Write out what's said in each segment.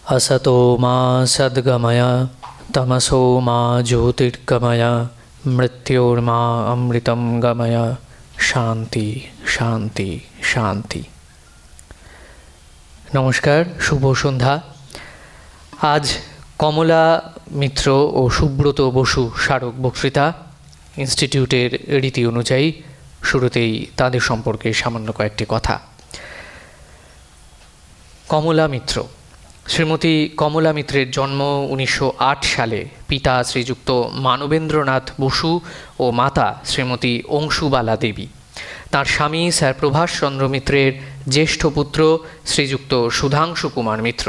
असतो मा सद्गमय तमसो मा ज्योतिर्गमय मृत्योर्मा अमृतं गमय শান্তি শান্তি শান্তি। নমস্কার, শুভ সন্ধ্যা। আজ কমলা মিত্র ও সুব্রত বসু স্মারক বক্তৃতা। ইনস্টিটিউটের রীতি অনুযায়ী শুরুতেই তাদের সম্পর্কে সামান্য কয়েকটি কথা। কমলা মিত্র, শ্রীমতী কমলা মিত্রের জন্ম 1908 সালে পিতা শ্রীযুক্ত মানবেন্দ্রনাথ বসু ও মাতা শ্রীমতী অংশুবালা দেবী। তাঁর স্বামী স্যার প্রভাষচন্দ্র মিত্রের জ্যেষ্ঠ পুত্র শ্রীযুক্ত সুধাংশু কুমার মিত্র।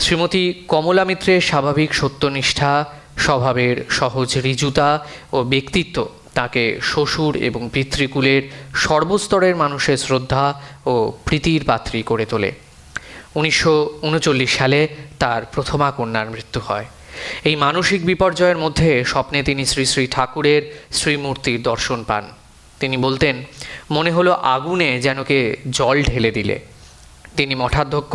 শ্রীমতী কমলা মিত্রের স্বাভাবিক সত্যনিষ্ঠা, স্বভাবের সহজ ঋজুতা ও ব্যক্তিত্ব তাকে শ্বশুর এবং পিতৃকুলের সর্বস্তরের মানুষের শ্রদ্ধা ও প্রীতির পাত্রী করে তোলে। 1939 সালে তার প্রথমা কন্যার মৃত্যু হয়। এই মানসিক বিপর্যয়ের মধ্যে স্বপ্নে তিনি শ্রী শ্রী ঠাকুরের শ্রীমূর্তির দর্শন পান। তিনি বলতেন, মনে হলো আগুনে যেন কে জল ঢেলে দিলে। তিনি মঠাধ্যক্ষ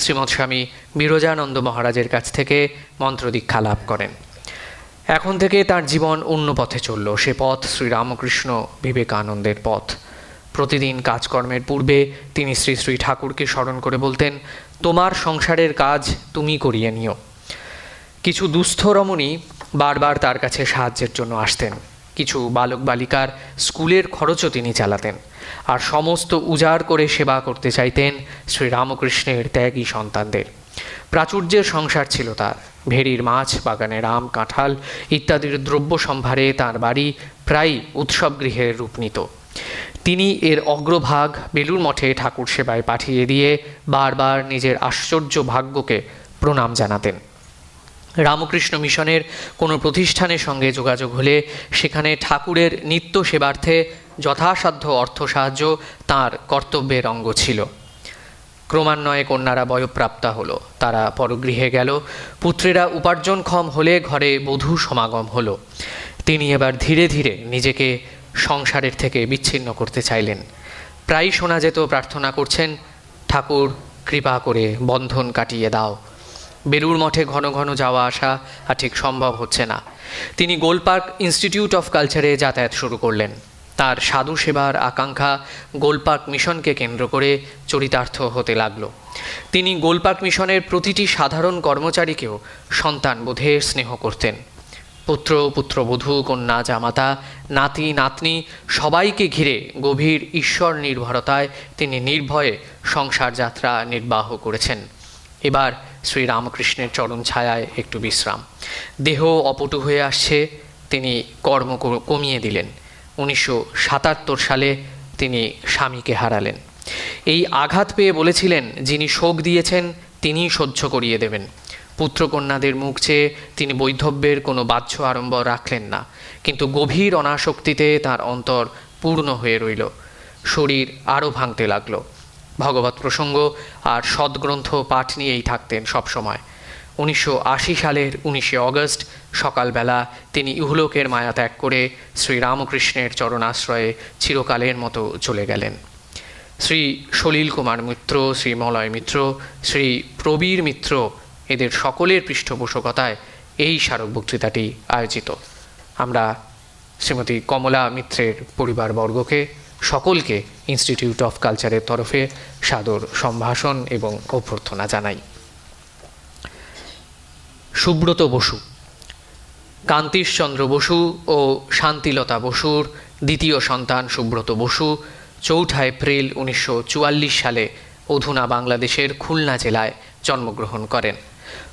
শ্রীমৎ স্বামী বিরজানন্দ মহারাজের কাছ থেকে মন্ত্রদীক্ষা লাভ করেন। এখন থেকে তার জীবন অন্য পথে চলল। সে পথ শ্রীরামকৃষ্ণ বিবেকানন্দের পথ। প্রতিদিন কাজকর্মের পূর্বে তিনি শ্রী শ্রী ঠাকুরকে স্মরণ করে বলতেন, তোমার সংসারের কাজ তুমি করিয়ে নিও। কিছু দুস্থ রমণী বারবার তার কাছে সাহায্যের জন্য আসতেন। কিছু বালক বালিকার স্কুলের খরচও তিনি চালাতেন, আর সমস্ত উজাড় করে সেবা করতে চাইতেন শ্রীরামকৃষ্ণের ত্যাগী সন্তানদের। প্রাচুর্যের সংসার ছিল তার। ভেড়ির মাছ, বাগানের আম, কাঁঠাল ইত্যাদির দ্রব্য সম্ভারে তাঁর বাড়ি প্রায় উৎসব গৃহের রূপ নিত। তিনি এর অগ্রভাগ বেলুর মঠে ঠাকুর সেবায় পাঠিয়ে দিয়ে বারবার নিজের আশ্চর্য ভাগ্যকে প্রণাম জানাতেন। রামকৃষ্ণ মিশনের কোনো প্রতিষ্ঠানের সঙ্গে যোগাযোগ হলে সেখানে ঠাকুরের নিত্য সেবার্থে যথাসাধ্য অর্থ সাহায্য তাঁর কর্তব্যের অঙ্গ ছিল। ক্রমান্বয়ে কন্যারা বয়ঃপ্রাপ্তা হলো, তারা পরগৃহে গেল। পুত্রেরা উপার্জনক্ষম হলে ঘরে বধূ সমাগম হলো। তিনি এবার ধীরে ধীরে নিজেকে সংসারের থেকে বিচ্ছিন্ন করতে চাইলেন। প্রায়ই শোনা যেত প্রার্থনা করছেন, ঠাকুর কৃপা করে বন্ধন কাটিয়ে দাও। বেলুর মঠে ঘন ঘন যাওয়া আসা আর ঠিক সম্ভব হচ্ছে না। তিনি গোলপার্ক ইনস্টিটিউট অফ কালচারে যাতায়াত শুরু করলেন। তার সাধু সেবার আকাঙ্ক্ষা গোলপার্ক মিশনকে কেন্দ্র করে চরিতার্থ হতে লাগলো। তিনি গোলপার্ক মিশনের প্রতিটি সাধারণ কর্মচারীকেও সন্তান বোধে স্নেহ করতেন। পুত্র, পুত্রবধূ, কন্যা, জামাতা, নাতি, নাতনি সবাইকে ঘিরে গভীর ঈশ্বর নির্ভরতায় তিনি নির্ভয়ে সংসার যাত্রা নির্বাহ করেছেন। এবার শ্রীরামকৃষ্ণের চরণ ছায়ায় একটু বিশ্রাম। দেহ অপটু হয়ে আসছে, তিনি কর্ম কমিয়ে দিলেন। 1977 সালে তিনি স্বামীকে হারালেন। এই আঘাত পেয়ে বলেছিলেন, যিনি শোক দিয়েছেন তিনিই সহ্য করিয়ে দেবেন। পুত্রকন্যাদের মুখ চেয়ে তিনি বৈধব্যের কোনো বাহ্য আড়ম্বর রাখলেন না, কিন্তু গভীর অনাসক্তিতে তার অন্তর পূর্ণ হয়ে রইল। শরীর আরও ভাঙতে লাগলো। ভগবত প্রসঙ্গ আর সদ্গ্রন্থ পাঠ নিয়েই থাকতেন সবসময়। 1980 সালের 19 অগস্ট সকালবেলা তিনি ইহলোকের মায়া ত্যাগ করে শ্রীরামকৃষ্ণের চরণাশ্রয়ে চিরকালের মতো চলে গেলেন। শ্রী সলিল কুমার মিত্র, শ্রী মলয় মিত্র, শ্রী প্রবীর মিত্র এদের সকলের পৃষ্ঠপোষকতায় এই স্মারক বক্তৃতাটি আয়োজিত। আমরা শ্রীমতী কমলা মিত্রের পরিবারবর্গকে সকলকে ইনস্টিটিউট অফ কালচারের তরফে সাদর সম্ভাষণ এবং অভ্যর্থনা জানাই। সুব্রত বসু, কান্তিশচন্দ্র বসু ও শান্তিলতা বসুর দ্বিতীয় সন্তান সুব্রত বসু 4 এপ্রিল 1944 সালে অধুনা বাংলাদেশের খুলনা জেলায় জন্মগ্রহণ করেন।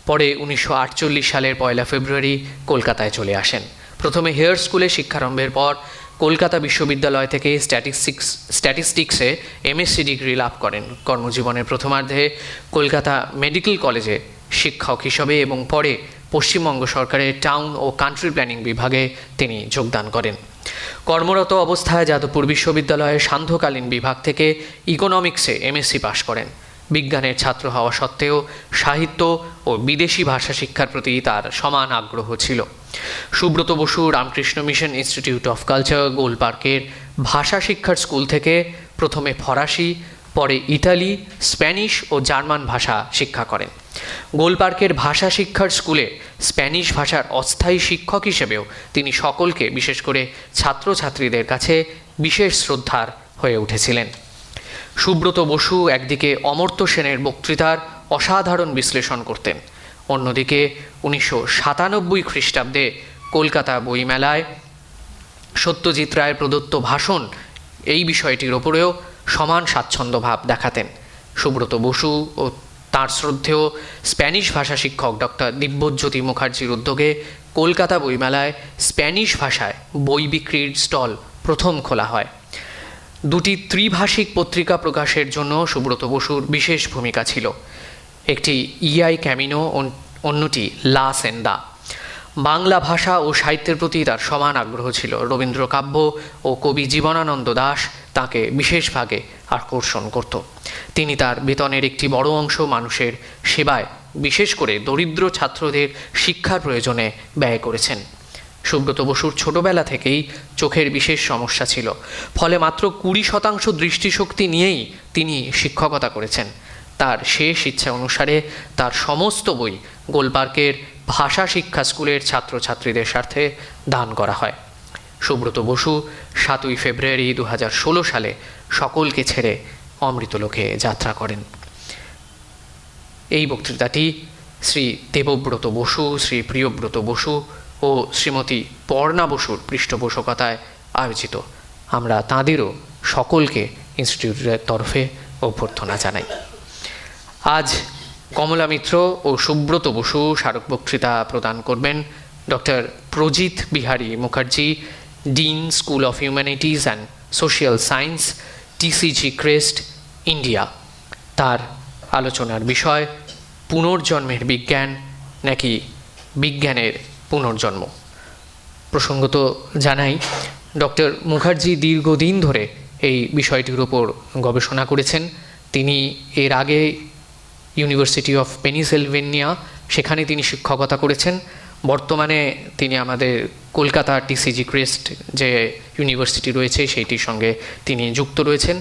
পরে 1948 সালের 1 ফেব্রুয়ারি কলকাতায় চলে আসেন। প্রথমে হেয়ার স্কুলে শিক্ষারম্ভের পর কলকাতা বিশ্ববিদ্যালয় থেকে স্ট্যাটিস্টিক্সে এমএসসি ডিগ্রি লাভ করেন। কর্মজীবনের প্রথমার্ধে কলকাতা মেডিকেল কলেজে শিক্ষক হিসেবে এবং পরে পশ্চিমবঙ্গ সরকারের টাউন ও কান্ট্রি প্ল্যানিং বিভাগে তিনি যোগদান করেন। কর্মরত অবস্থায় যাদবপুর বিশ্ববিদ্যালয়ের সান্ধ্যকালীন বিভাগ থেকে ইকোনমিক্সে এমএসসি পাশ করেন। বিজ্ঞানের ছাত্র হওয়া সত্ত্বেও সাহিত্য ও বিদেশি ভাষা শিক্ষার প্রতি তার সমান আগ্রহ ছিল। Subrata Basu Ramakrishna Mission Institute of Culture গোলপার্কের ভাষা শিক্ষার স্কুল থেকে প্রথমে ফরাসি, পরে ইটালি, স্প্যানিশ ও জার্মান ভাষা শিক্ষা করেন। গোলপার্কের ভাষা শিক্ষার স্কুলে স্প্যানিশ ভাষার অস্থায়ী শিক্ষক হিসেবেও তিনি সকলকে, বিশেষ করে ছাত্রছাত্রীদের কাছে বিশেষ শ্রদ্ধার হয়ে উঠেছিলেন। সুব্রত বসু একদিকে অমর্ত্য সেনের বক্তৃতার অসাধারণ বিশ্লেষণ করতেন, অন্যদিকে 1997 খ্রিস্টাব্দে কলকাতা বইমেলায় সত্যজিৎ রায়ের প্রদত্ত ভাষণ এই বিষয়টির ওপরেও সমান স্বাচ্ছন্দ্য ভাব দেখাতেন। সুব্রত বসু ও তাঁর শ্রদ্ধেয় স্প্যানিশ ভাষা শিক্ষক ডক্টর দিব্যজ্যোতি মুখার্জির উদ্যোগে কলকাতা বইমেলায় স্প্যানিশ ভাষায় বই বিক্রির স্টল প্রথম খোলা হয়। দুটি ত্রিভাষিক পত্রিকা প্রকাশের জন্য সুব্রত বসুর বিশেষ ভূমিকা ছিল। একটি ইআই ক্যামিনো, অন্যটি লা সেন্ডা। বাংলা ভাষা ও সাহিত্যের প্রতি তার সমান আগ্রহ ছিল। রবীন্দ্র কাব্য ও কবি জীবনানন্দ দাশ তাকে বিশেষভাবে আকর্ষণ করত। তিনি তার বেতনের একটি বড় অংশ মানুষের সেবায়, বিশেষ করে দরিদ্র ছাত্রদের শিক্ষার প্রয়োজনে ব্যয় করেছেন। সুব্রত বসুর ছোটবেলা থেকেই চোখের বিশেষ সমস্যা ছিল, ফলে মাত্র 20% দৃষ্টিশক্তি নিয়েই তিনি শিক্ষকতা করেছেন। তার শেষ ইচ্ছা অনুসারে তার সমস্ত বই গোলপার্কের ভাষা শিক্ষা স্কুলের ছাত্রছাত্রীদের স্বার্থে দান করা হয়। সুব্রত বসু 7 ফেব্রুয়ারি 2016 সালে সকলকে ছেড়ে অমৃতলোকে যাত্রা করেন। এই বক্তৃতাটি শ্রী দেবব্রত বসু, শ্রী প্রিয়ব্রত বসু ও শ্রীমতী পর্ণা বসুর পৃষ্ঠপোষকতায় আয়োজিত। আমরা তাঁদেরও সকলকে ইনস্টিটিউটের তরফে অভ্যর্থনা জানাই। আজ কমলা মিত্র ও সুব্রত বসু স্মারক বক্তৃতা প্রদান করবেন doctor Prajit Bihari Mukherjee, dean, School of Humanities and Social Science, TCG CREST, India. তার আলোচনার বিষয় পুনর্জন্মের বিজ্ঞান নাকি বিজ্ঞানের পুনর্জন্ম। প্রসঙ্গত জানাই, ডক্টর মুখার্জি দীর্ঘদিন ধরে এই বিষয়টির উপর গবেষণা করেছেন। তিনি এর আগে ইউনিভার্সিটি অফ পেনিসিলভেনিয়া, সেখানে তিনি শিক্ষকতা করেছেন। বর্তমানে তিনি আমাদের কলকাতা টিসিজি ক্রেস্ট যে ইউনিভার্সিটি রয়েছে সেইটির সঙ্গে তিনি যুক্ত রয়েছেন।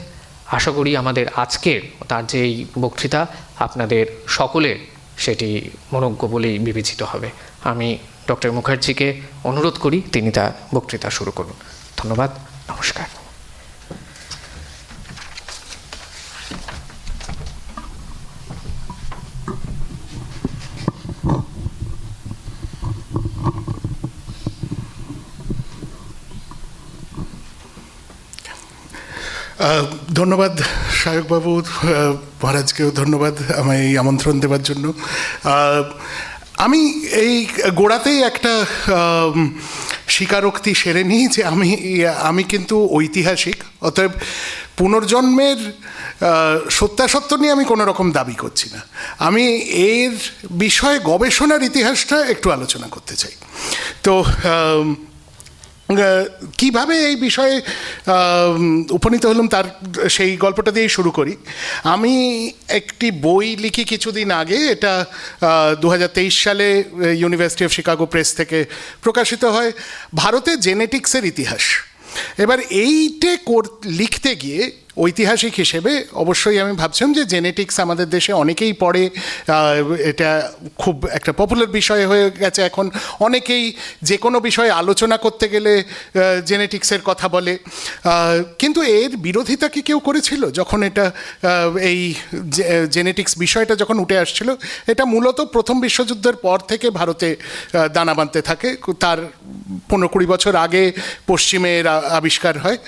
আশা করি আমাদের আজকের তার যে এই বক্তৃতা আপনাদের সকলের সেটি মনোজ্ঞ বলেই বিবেচিত হবে। আমি ডক্টর মুখার্জিকে অনুরোধ করি তিনি তার বক্তৃতা শুরু করুন। ধন্যবাদ, নমস্কার। ধন্যবাদ সায়কবাবু, মহারাজকেও ধন্যবাদ আমায় এই আমন্ত্রণ দেওয়ার জন্য। আমি এই গোড়াতেই একটা স্বীকারোক্তি সেরে নিই যে আমি কিন্তু ঐতিহাসিক, অতএব পুনর্জন্মের সত্যাসত্য নিয়ে আমি কোনো রকম দাবি করছি না। আমি এর বিষয়ে গবেষণার ইতিহাসটা একটু আলোচনা করতে চাই। তো কিভাবে এই বিষয়ে উপনীত হলাম তার সেই গল্পটা দিয়েই শুরু করি। আমি একটি বই লিখি কিছুদিন আগে, এটা 2023 সালে ইউনিভার্সিটি অফ শিকাগো প্রেস থেকে প্রকাশিত হয়, ভারতে জেনেটিক্সের ইতিহাস। এবার এইটে লিখতে গিয়ে ঐতিহাসিক হিসেবে অবশ্যই আমি ভাবছিলাম যে জেনেটিক্স আমাদের দেশে অনেকেই পড়ে, এটা খুব একটা পপুলার বিষয় হয়ে গেছে এখন। অনেকেই যে কোনো বিষয়ে আলোচনা করতে গেলে জেনেটিক্সের কথা বলে, কিন্তু এর বিরোধিতা কি কেউ করেছিল যখন এটা এই জেনেটিক্স বিষয়টা যখন উঠে আসছিল? এটা মূলত প্রথম বিশ্বযুদ্ধের পর থেকে ভারতে দানা বাঁধতে থাকে। তার 15-20 বছর আগে পশ্চিমের আবিষ্কার হয়।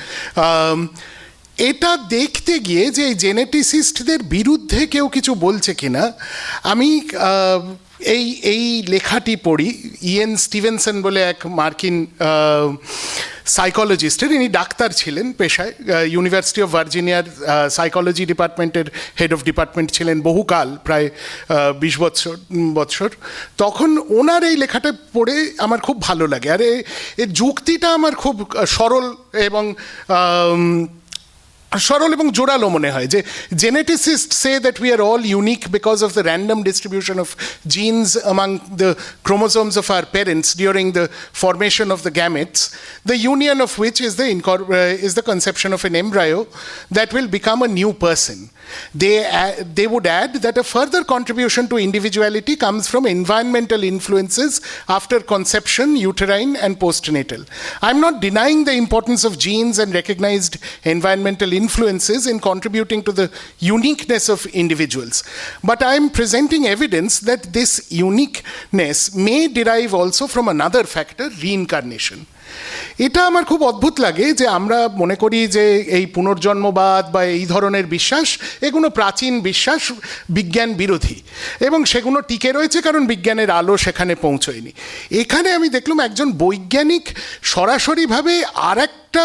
এটা দেখতে গিয়ে যে এই জেনেটিসিস্টদের বিরুদ্ধে কেউ কিছু বলছে কিনা, আমি এই লেখাটি পড়ি। ইয়েন স্টিভেনসন বলে এক মার্কিন সাইকোলজিস্টের, ইনি ডাক্তার ছিলেন পেশায়, ইউনিভার্সিটি অফ ভার্জিনিয়ার সাইকোলজি ডিপার্টমেন্টের হেড অফ ডিপার্টমেন্ট ছিলেন বহুকাল, প্রায় 20 বছর। তখন ওনার এই লেখাটা পড়ে আমার খুব ভালো লাগে। আর এর যুক্তিটা আমার খুব সরল এবং সরল এবং জোরালো মনে হয় যে geneticist say that we are all unique because of the random distribution of genes among the chromosomes of our parents during the formation of the gametes, the union of which is the conception of an embryo that will become a new person. They would add that a further contribution to individuality comes from environmental influences after conception, uterine and postnatal. I'm not denying the importance of genes and recognized environmental influences in contributing to the uniqueness of individuals, but I am presenting evidence that this uniqueness may derive also from another factor, reincarnation. এটা আমার খুব অদ্ভুত লাগে যে আমরা মনে করি যে এই পুনর্জন্মবাদ বা এই ধরনের বিশ্বাস এগুলো প্রাচীন বিশ্বাস, বিজ্ঞান বিরোধী, এবং সেগুলো টিকে রয়েছে কারণ বিজ্ঞানের আলো সেখানে পৌঁছয়নি। এখানে আমি দেখলাম একজন বৈজ্ঞানিক সরাসরিভাবে আর একটা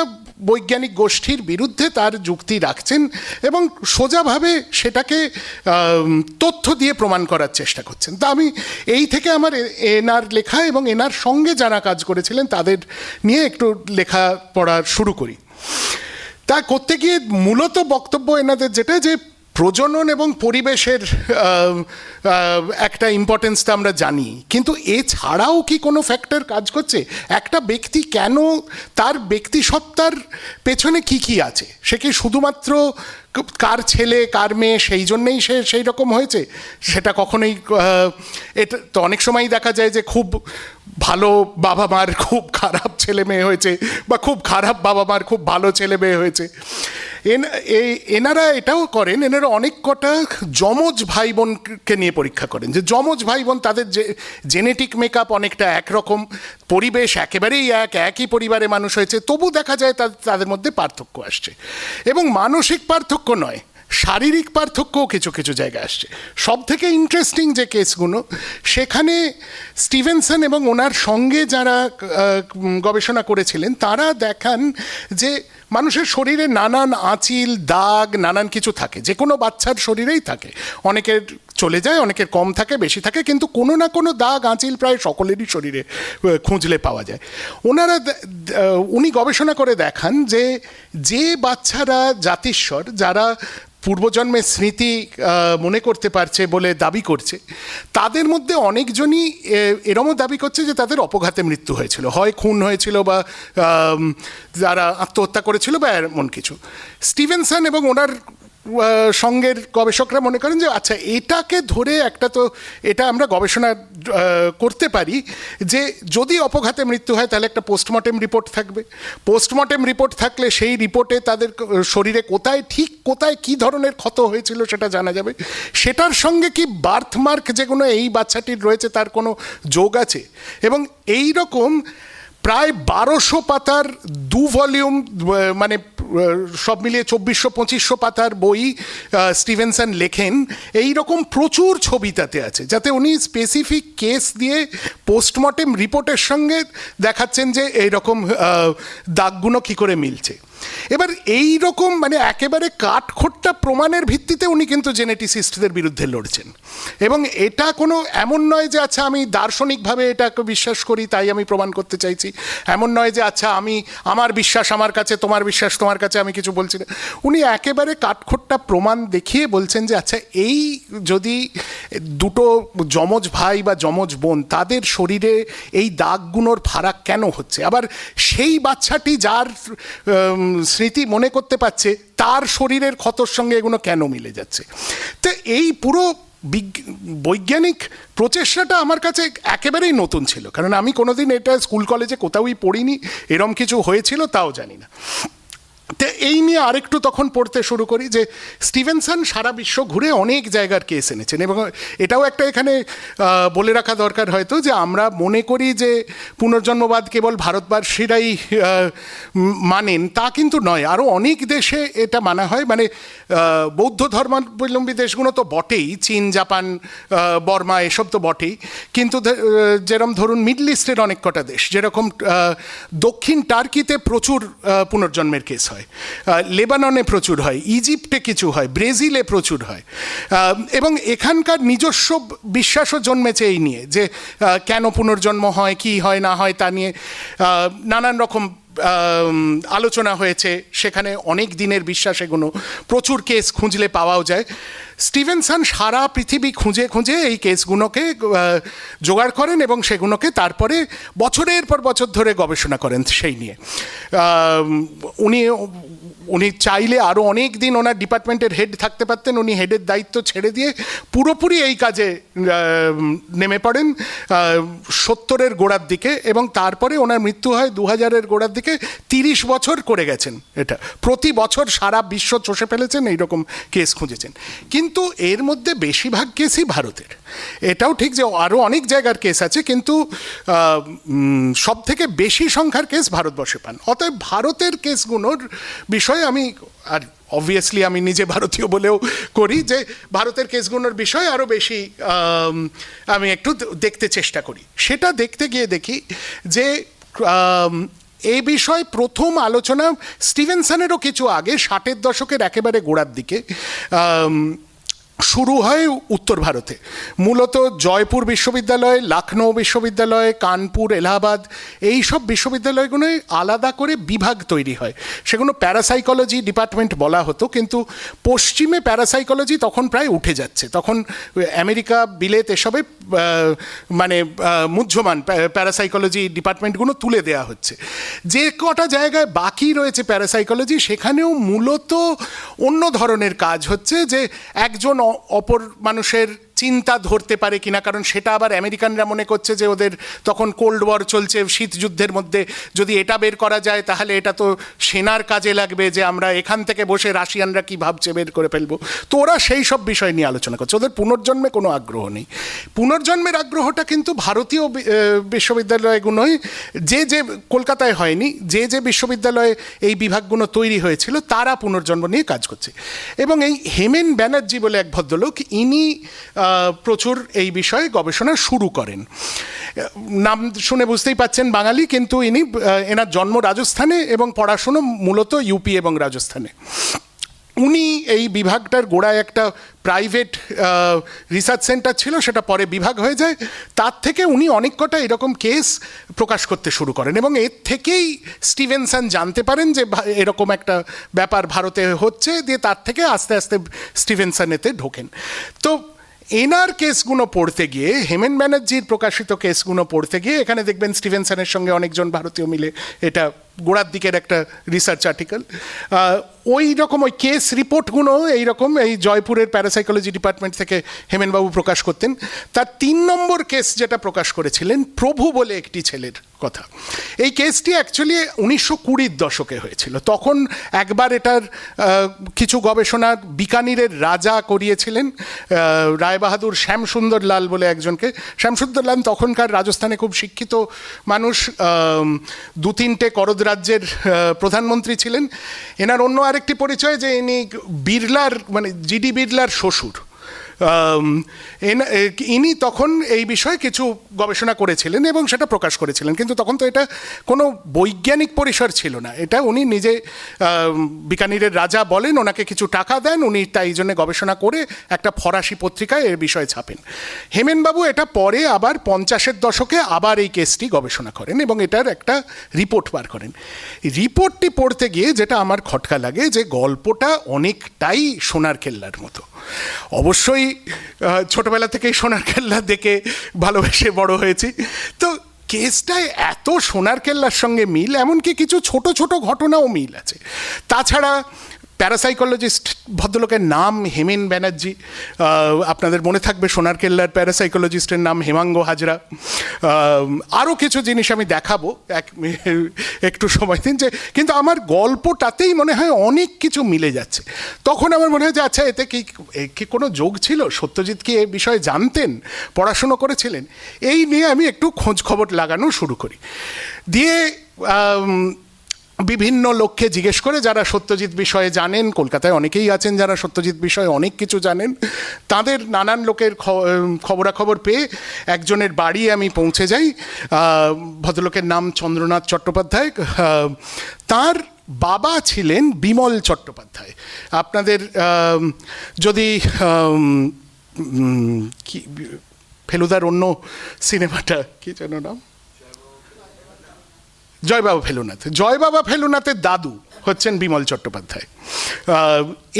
বৈজ্ঞানিক গোষ্ঠীর বিরুদ্ধে তার যুক্তি রাখছেন এবং সোজাভাবে সেটাকে তথ্য দিয়ে প্রমাণ করার চেষ্টা করছেন। তা আমি এই থেকে আমার এনার লেখা এবং এনার সঙ্গে যারা কাজ করেছিলেন তাদের নিয়ে একটু লেখা পড়া শুরু করি। তা করতে গিয়ে মূলত বক্তব্য এনাদের যেটা যে প্রজনন এবং পরিবেশের একটা ইম্পর্টেন্সটা আমরা জানি, কিন্তু এছাড়াও কি কোনো ফ্যাক্টর কাজ করছে? একটা ব্যক্তি কেন, তার ব্যক্তিসত্তার পেছনে কি কি আছে? সে কি শুধুমাত্র কার ছেলে কার মেয়ে সেই জন্যেই সে সেই রকম হয়েছে? সেটা কখনোই, এটা তো অনেক সময়ই দেখা যায় যে খুব ভালো বাবা মার খুব খারাপ ছেলে মেয়ে হয়েছে, বা খুব খারাপ বাবা মার খুব ভালো ছেলে মেয়ে হয়েছে। এনারা এটাও করেন, এনারা অনেক কটা যমজ ভাই বোনকে নিয়ে পরীক্ষা করেন যে যমজ ভাই বোন তাদের যে জেনেটিক মেকআপ অনেকটা একরকম, পরিবেশ একেবারেই একই পরিবারে মানুষ হয়েছে, তবু দেখা যায় তাদের মধ্যে পার্থক্য আসছে, এবং মানসিক পার্থক্য নয়, শারীরিক পার্থক্যও কিছু কিছু জায়গায় আসছে। সব থেকে ইন্টারেস্টিং যে কেসগুলো, সেখানে স্টিভেনসন এবং ওনার সঙ্গে যারা গবেষণা করেছিলেন তারা দেখান যে মানুষের শরীরে নানান আঁচিল, দাগ, নানান কিছু থাকে, যে কোনো বাচ্চার শরীরেই থাকে, অনেকের চলে যায়, অনেকের কম থাকে, বেশি থাকে, কিন্তু কোনো না কোনো দাগ আঁচিল প্রায় সকলেরই শরীরে খুঁজলে পাওয়া যায়। উনি গবেষণা করে দেখান যে যে বাচ্চারা জাতিস্বর, যারা পূর্বজন্মের স্মৃতি মনে করতে পারছে বলে দাবি করছে, তাদের মধ্যে অনেকজনই এরমও দাবি করছে যে তাদের অপঘাতে মৃত্যু হয়েছিল, হয় খুন হয়েছিল বা যারা আত্মহত্যা করেছিল বা এমন কিছু। স্টিভেনসন এবং ওনার সঙ্গের গবেষকরা মনে করেন যে আচ্ছা, এটাকে ধরে একটা তো এটা আমরা গবেষণা করতে পারি যে যদি অপঘাতে মৃত্যু হয় তাহলে একটা পোস্টমর্টেম রিপোর্ট থাকবে, পোস্টমর্টেম রিপোর্ট থাকলে সেই রিপোর্টে তাদের শরীরে কোথায় কী ধরনের ক্ষত হয়েছিল সেটা জানা যাবে, সেটার সঙ্গে কি বার্থমার্ক যেগুলো এই বাচ্চাটির রয়েছে তার কোনো যোগ আছে। এবং এই রকম প্রায় 1200 পাতার 2 ভলিউম, মানে সব মিলিয়ে 2400-2500 পাতার বই স্টিভেনসন লেখেন, এই রকম প্রচুর ছবি তাতে আছে, যাতে উনি স্পেসিফিক কেস দিয়ে পোস্টমর্টেম রিপোর্টের সঙ্গে দেখাচ্ছেন যে এইরকম দাগগুলো কী করে মিলছে। এবার এই রকম মানে একেবারে কাঠখোট্টা প্রমাণের ভিত্তিতে উনি কিন্তু জেনেটিসিস্টদের বিরুদ্ধে লড়ছেন, এবং এটা কোনো এমন নয় যে আচ্ছা আমি দার্শনিকভাবে এটাকে বিশ্বাস করি তাই আমি প্রমাণ করতে চাইছি, এমন নয় যে আচ্ছা আমার বিশ্বাস আমার কাছে, তোমার বিশ্বাস তোমার কাছে, আমি কিছু বলছি না। উনি একেবারে কাঠখোট্টা প্রমাণ দেখিয়ে বলছেন যে আচ্ছা, এই যদি দুটো যমজ ভাই বা যমজ বোন, তাদের শরীরে এই দাগগুলোর ফারাক কেন হচ্ছে, আবার সেই বাচ্চাটি যার স্মৃতি মনে করতে পারছে তার শরীরের ক্ষতর সঙ্গে এগুলো কেন মিলে যাচ্ছে। তো এই পুরো বৈজ্ঞানিক প্রচেষ্টাটা আমার কাছে একেবারেই নতুন ছিল, কারণ আমি কোনোদিন এটা স্কুল কলেজে কোথাওই পড়িনি, এরম কিছু হয়েছিল তাও জানি না। তো এই নিয়ে আরেকটু তখন পড়তে শুরু করি যে স্টিভেনসন সারা বিশ্ব ঘুরে অনেক জায়গার কেস এনেছেন, এবং এটাও একটা এখানে বলে রাখা দরকার হয়তো যে আমরা মনে করি যে পুনর্জন্মবাদ কেবল ভারতবাসীরাই মানেন, তা কিন্তু নয়, আরও অনেক দেশে এটা মানা হয়। মানে বৌদ্ধ ধর্মাবলম্বী দেশগুলো তো বটেই, চীন, জাপান, বর্মা এসব তো বটেই, কিন্তু যেরকম ধরুন মিডল ইস্টের অনেক কটা দেশ, যেরকম দক্ষিণ টার্কিতে প্রচুর পুনর্জন্মের কেস হয়, লেবাননে প্রচুর হয়, ইজিপ্টে কিছু হয়, ব্রাজিলে প্রচুর হয়, এবং এখানকার নিজস্ব বিশ্বাসও জন্মেছে এই নিয়ে যে কেন পুনর্জন্ম হয়, কি হয় না হয় তা নিয়ে নানান রকম আলোচনা হয়েছে, সেখানে অনেক দিনের বিশ্বাস, এগুলো প্রচুর কেস খুঁজলে পাওয়াও যায়। স্টিভেনসন সারা পৃথিবী খুঁজে খুঁজে এই কেসগুলোকে জোগাড় করেন এবং সেগুলোকে তারপরে বছরের পর বছর ধরে গবেষণা করেন সেই নিয়ে। উনি উনি চাইলে আরও অনেক দিন ওনার ডিপার্টমেন্টের হেড থাকতে পারতেন, উনি হেডের দায়িত্ব ছেড়ে দিয়ে পুরোপুরি এই কাজে নেমে পড়েন 70-এর গোড়ার দিকে, এবং তারপরে ওনার মৃত্যু হয় 2000-এর গোড়ার দিকে। 30 বছর করে গেছেন এটা, প্রতি বছর সারা বিশ্ব চষে ফেলেছেন, এইরকম কেস খুঁজেছেন। কিন্তু এর মধ্যে বেশিরভাগ কেসই ভারতের। এটাও ঠিক যে আরও অনেক জায়গার কেস আছে, কিন্তু সব থেকে বেশি সংখ্যার কেস ভারতবর্ষে পান। অতএব ভারতের কেসগুলোর বিষয়ে আমি, আর অবভিয়াসলি আমি নিজে ভারতীয় বলেও করি, যে ভারতের কেসগুলোর বিষয়ে আরও বেশি আমি একটু দেখতে চেষ্টা করি। সেটা দেখতে গিয়ে দেখি যে এই বিষয়ে প্রথম আলোচনা স্টিভেনসনেরও কিছু আগে 60-এর দশকের একেবারে গোড়ার দিকে শুরু হয় উত্তর ভারতে, মূলত জয়পুর বিশ্ববিদ্যালয়, লখনৌ বিশ্ববিদ্যালয়, কানপুর, এলাহাবাদ, এই সব বিশ্ববিদ্যালয়গুলোয় আলাদা করে বিভাগ তৈরি হয়। সেগুলো প্যারাসাইকোলজি ডিপার্টমেন্ট বলা হতো, কিন্তু পশ্চিমে প্যারাসাইকোলজি তখন প্রায় উঠে যাচ্ছে। তখন আমেরিকা, বিলেত এসবে মানে মুহ্যমান প্যারাসাইকোলজি ডিপার্টমেন্টগুলো তুলে দেওয়া হচ্ছে। যে কটা জায়গায় বাকি রয়েছে প্যারাসাইকোলজি, সেখানেও মূলত অন্য ধরনের কাজ হচ্ছে, যে একজন অপর মানুষের চিন্তা ধরতে পারে কিনা, কারণ সেটা আবার আমেরিকানরা মনে করছে যে ওদের তখন কোল্ড ওয়ার চলছে, শীত যুদ্ধের মধ্যে যদি এটা বের করা যায় তাহলে এটা তো সেনার কাজে লাগবে, যে আমরা এখান থেকে বসে রাশিয়ানরা কি ভাবছে বের করে ফেলবো। তো ওরা সেই সব বিষয় নিয়ে আলোচনা করছে, ওদের পুনর্জন্মে কোনো আগ্রহ নেই। পুনর্জন্মের আগ্রহটা কিন্তু ভারতীয় বিশ্ববিদ্যালয়গুলোয়, যে যে কলকাতায় হয়নি, যে যে বিশ্ববিদ্যালয়ে এই বিভাগগুলো তৈরি হয়েছিল, তারা পুনর্জন্ম নিয়ে কাজ করছে। এবং এই হেমেন ব্যানার্জি বলে এক ভদ্রলোক, ইনি প্রচুর এই বিষয়ে গবেষণা শুরু করেন। নাম শুনে বুঝতেই পাচ্ছেন বাঙালি, কিন্তু ইনি, এনার জন্ম রাজস্থানে এবং পড়াশুনো মূলত ইউপি এবং রাজস্থানে। উনি এই বিভাগটার গোড়ায় একটা প্রাইভেট রিসার্চ সেন্টার ছিল, সেটা পরে বিভাগ হয়ে যায়। তার থেকে উনি অনেক কটা এরকম কেস প্রকাশ করতে শুরু করেন, এবং এর থেকেই স্টিভেনসন জানতে পারেন যে এরকম একটা ব্যাপার ভারতে হচ্ছে, দিয়ে তার থেকে আস্তে আস্তে স্টিভেনসন এতে ঢোকেন। তো এনার কেসগুলো পড়তে গিয়ে, হেমেন ব্যানার্জির প্রকাশিত কেসগুলো পড়তে গিয়ে, এখানে দেখবেন স্টিভেনসনের সঙ্গে অনেকজন ভারতীয় মিলে, এটা গোড়ার দিকের একটা রিসার্চ আর্টিকেল, ওই রকম ওই কেস রিপোর্টগুলো এইরকম এই জয়পুরের প্যারাসাইকোলজি ডিপার্টমেন্ট থেকে হেমেনবাবু প্রকাশ করতেন। তার 3 নম্বর কেস যেটা প্রকাশ করেছিলেন, প্রভু বলে একটি ছেলের কথা। এই কেসটি অ্যাকচুয়ালি 1920-র দশকে হয়েছিল। তখন একবার এটার কিছু গবেষণা বিকানিরের রাজা করিয়েছিলেন, রায়বাহাদুর শ্যামসুন্দর লাল বলে একজনকে। শ্যামসুন্দর লাল তখনকার রাজস্থানে খুব শিক্ষিত মানুষ, 2-3টে করদ রাজ্যের প্রধানমন্ত্রী ছিলেন। এনার অন্য আরেকটি পরিচয় যে ইনি বিড়লার, মানে জিডি বিড়লার শ্বশুর। ইনি তখন এই বিষয়ে কিছু গবেষণা করেছিলেন এবং সেটা প্রকাশ করেছিলেন, কিন্তু তখন তো এটা কোনো বৈজ্ঞানিক পরিসর ছিল না। এটা উনি নিজে, বিকানিরের রাজা বলেন, ওনাকে কিছু টাকা দেন, উনি তাই জন্য গবেষণা করে একটা ফরাসি পত্রিকায় এর বিষয়ে ছাপেন। হেমেনবাবু এটা পরে আবার 50-এর দশকে আবার এই কেসটি গবেষণা করেন এবং এটার একটা রিপোর্ট বার করেন। রিপোর্টটি পড়তে গিয়ে যেটা আমার খটকা লাগে, যে গল্পটা অনেকটাই সোনার কেল্লার মতো। অবশ্যই ছোটবেলা থেকেই সোনার কেল্লা দেখে ভালোবেসে বড় হয়েছি, তো কেসটায় এত সোনার কেল্লার সঙ্গে মিল, এমনকি কিছু ছোট ছোট ঘটনাও মিল আছে। তাছাড়া প্যারাসাইকোলজিস্ট ভদ্রলোকের নাম হেমেন ব্যানার্জি, আপনাদের মনে থাকবে সোনার কেল্লার প্যারাসাইকোলজিস্টের নাম হেমাঙ্গ হাজরা। আরও কিছু জিনিস আমি দেখাবো, একটু সময় দিন। যে কিন্তু আমার গল্পটাতেই মনে হয় অনেক কিছু মিলে যাচ্ছে। তখন আমার মনে হয় যে আচ্ছা, এতে কি কোনো যোগ ছিল? সত্যজিৎ কি এই বিষয়ে জানতেন, পড়াশুনো করেছিলেন? এই নিয়ে আমি একটু খোঁজ খবর লাগানো শুরু করি। দিয়ে বিভিন্ন লোককে জিজ্ঞেস করে, যারা সত্যজিৎ বিষয়ে জানেন, কলকাতায় অনেকেই আছেন যারা সত্যজিৎ বিষয়ে অনেক কিছু জানেন, তাদের নানান লোকের খবরাখবর পেয়ে একজনের বাড়ি আমি পৌঁছে যাই। ভদ্রলোকের নাম চন্দ্রনাথ চট্টোপাধ্যায়। তার বাবা ছিলেন বিমল চট্টোপাধ্যায়। আপনাদের যদি কি ফেলুদার অন্য সিনেমাটা কি যেন নাম, জয় বাবা ফেলুনাথের দাদু হচ্ছেন বিমল চট্টোপাধ্যায়।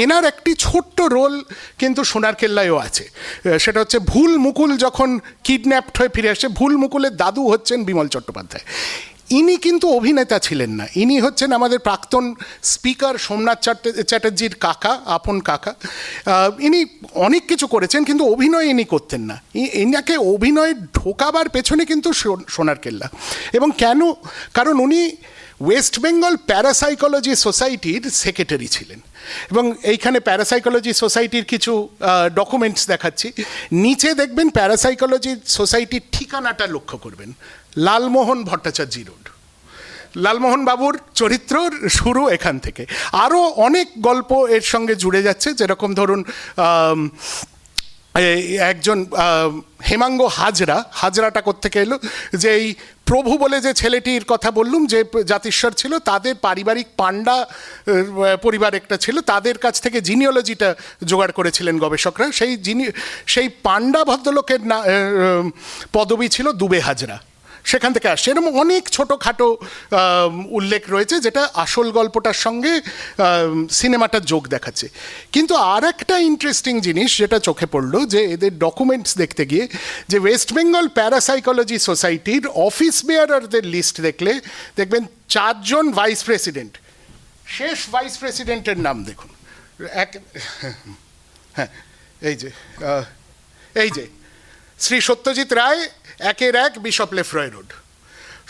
এনার একটি ছোট্ট রোল কিন্তু সোনার কেল্লায়ও আছে, সেটা হচ্ছে ভুল মুকুল যখন কিডন্যাপড হয়ে ফিরে আসে, ভুল মুকুলের দাদু হচ্ছেন বিমল চট্টোপাধ্যায়। ইনি কিন্তু অভিনেতা ছিলেন না, ইনি হচ্ছেন আমাদের প্রাক্তন স্পিকার সোমনাথ চ্যাটার্জির কাকা, আপন কাকা। ইনি অনেক কিছু করেছেন কিন্তু অভিনয় ইনি করতেন না। ইনাকে অভিনয় ঢোকাবার পেছনে কিন্তু সোনার কেল্লা। এবং কেন? কারণ উনি ওয়েস্ট বেঙ্গল প্যারাসাইকোলজি সোসাইটির সেক্রেটারি ছিলেন। এবং এইখানে প্যারাসাইকোলজি সোসাইটির কিছু ডকুমেন্টস দেখাচ্ছি। নিচে দেখবেন প্যারাসাইকোলজি সোসাইটির ঠিকানাটা লক্ষ্য করবেন, লালমোহন ভট্টাচার্য রোড। লালমোহন বাবুর চরিত্রর শুরু এখান থেকে। আরও অনেক গল্প এর সঙ্গে জুড়ে যাচ্ছে, যেরকম ধরুন একজন হেমাঙ্গ হাজরাটা কোত্থেকে এলো, যে এই প্রভু বলে যে ছেলেটির কথা বললুম, যে জাতিস্বর ছিল, তাদের পারিবারিক পান্ডা পরিবার একটা ছিল, তাদের কাছ থেকে জিনিওলজিটা জোগাড় করেছিলেন গবেষকরা। সেই পান্ডা ভদ্রলোকের পদবী ছিল দুবে হাজরা, সেখান থেকে আসছে। এরকম অনেক ছোটোখাটো উল্লেখ রয়েছে যেটা আসল গল্পটার সঙ্গে সিনেমাটার যোগ দেখাচ্ছে। কিন্তু আর একটা ইন্টারেস্টিং জিনিস যেটা চোখে পড়লো, যে এদের ডকুমেন্টস দেখতে গিয়ে, যে ওয়েস্ট বেঙ্গল প্যারাসাইকোলজি সোসাইটির অফিস বেয়ারারদের লিস্ট দেখবেন 4 জন ভাইস প্রেসিডেন্ট। শেষ ভাইস প্রেসিডেন্টের নাম দেখুন, এই যে Shri Satyajit Ray, 1 bishop Lefroy road.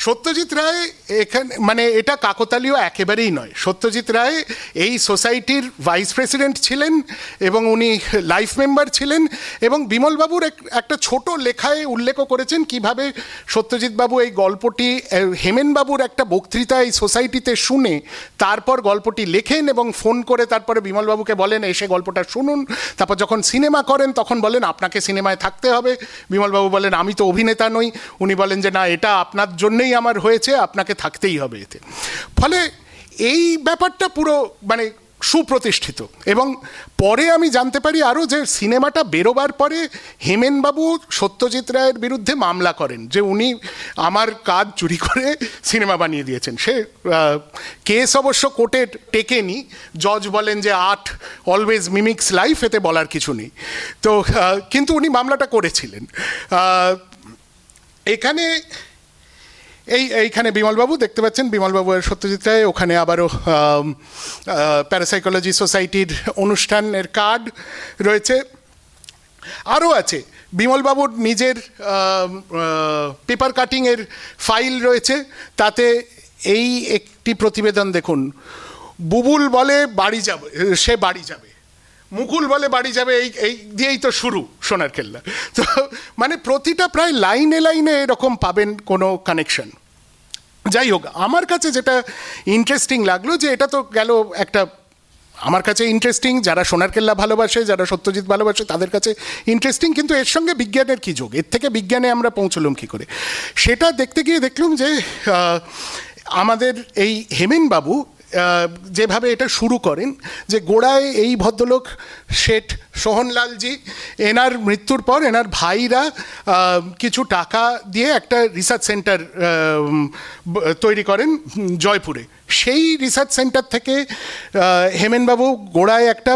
Satyajit Ray এখানে, মানে এটা কাকতালীয় একেবারেই নয়। সত্যজিৎ রায় এই সোসাইটির ভাইস প্রেসিডেন্ট ছিলেন এবং উনি লাইফ মেম্বার ছিলেন। এবং বিমলবাবুর একটা ছোট লেখায় উল্লেখ করেছেন কিভাবে সত্যজিৎবাবু এই গল্পটি হেমেনবাবুর একটা বক্তৃতা এই সোসাইটিতে শুনে তারপর গল্পটি লেখেন এবং ফোন করে তারপরে বিমলবাবুকে বলেন এসে গল্পটা শুনুন। তারপর যখন সিনেমা করেন তখন বলেন আপনাকে সিনেমায় থাকতে হবে। বিমলবাবু বলেন আমি তো অভিনেতা নই। উনি বলেন যে না, এটা আপনার জন্যই আমার হয়েছে, আপনাকে থাকতেই হবে এতে। ফলে এই ব্যাপারটা পুরো মানে সুপ্রতিষ্ঠিত। এবং পরে আমি জানতে পারি আরও, যে সিনেমাটা বেরোবার পরে হেমেনবাবু সত্যজিৎ রায়ের বিরুদ্ধে মামলা করেন যে উনি আমার কাজ চুরি করে সিনেমা বানিয়ে দিয়েছেন। সে কেস অবশ্য কোর্টে টেকেনি। জজ বলেন যে আর্ট অলওয়েজ মিমিক্স লাইফ, এতে বলার কিছু নেই। তো কিন্তু উনি মামলাটা করেছিলেন। এইখানে বিমলবাবু দেখতে পাচ্ছেন, বিমলবাবু আর সত্যজিৎ রায়। ওখানে আবারও প্যারাসাইকোলজি সোসাইটির অনুষ্ঠানের কার্ড রয়েছে, আরও আছে বিমলবাবুর নিজের পেপার কাটিংয়ের ফাইল রয়েছে। তাতে এই একটি প্রতিবেদন দেখুন, বুবুল বলে বাড়ি যাবে, সে বাড়ি যাবে, মুকুল বলে বাড়ি যাবে, এই দিয়েই তো শুরু সোনার কেল্লা। তো মানে প্রতিটা প্রায় লাইনে লাইনে এরকম পাবেন কোনো কানেকশন। যাই হোক, আমার কাছে যেটা ইন্টারেস্টিং লাগলো, যে এটা তো গেল একটা, আমার কাছে ইন্টারেস্টিং, যারা সোনার কেল্লা ভালোবাসে, যারা সত্যজিৎ ভালোবাসে তাদের কাছে ইন্টারেস্টিং, কিন্তু এর সঙ্গে বিজ্ঞানের কী যোগ, এর থেকে বিজ্ঞানে আমরা পৌঁছলাম কী করে, সেটা দেখতে গিয়ে দেখলাম যে আমাদের এই হেমেনবাবু যেভাবে এটা শুরু করেন, যে গোড়ায় এই ভদ্রলোক শেঠ সোহনলালজি, এনার মৃত্যুর পর এনার ভাইরা কিছু টাকা দিয়ে একটা রিসার্চ সেন্টার তৈরি করেন জয়পুরে। সেই রিসার্চ সেন্টার থেকে হেমেনবাবু গোড়ায় একটা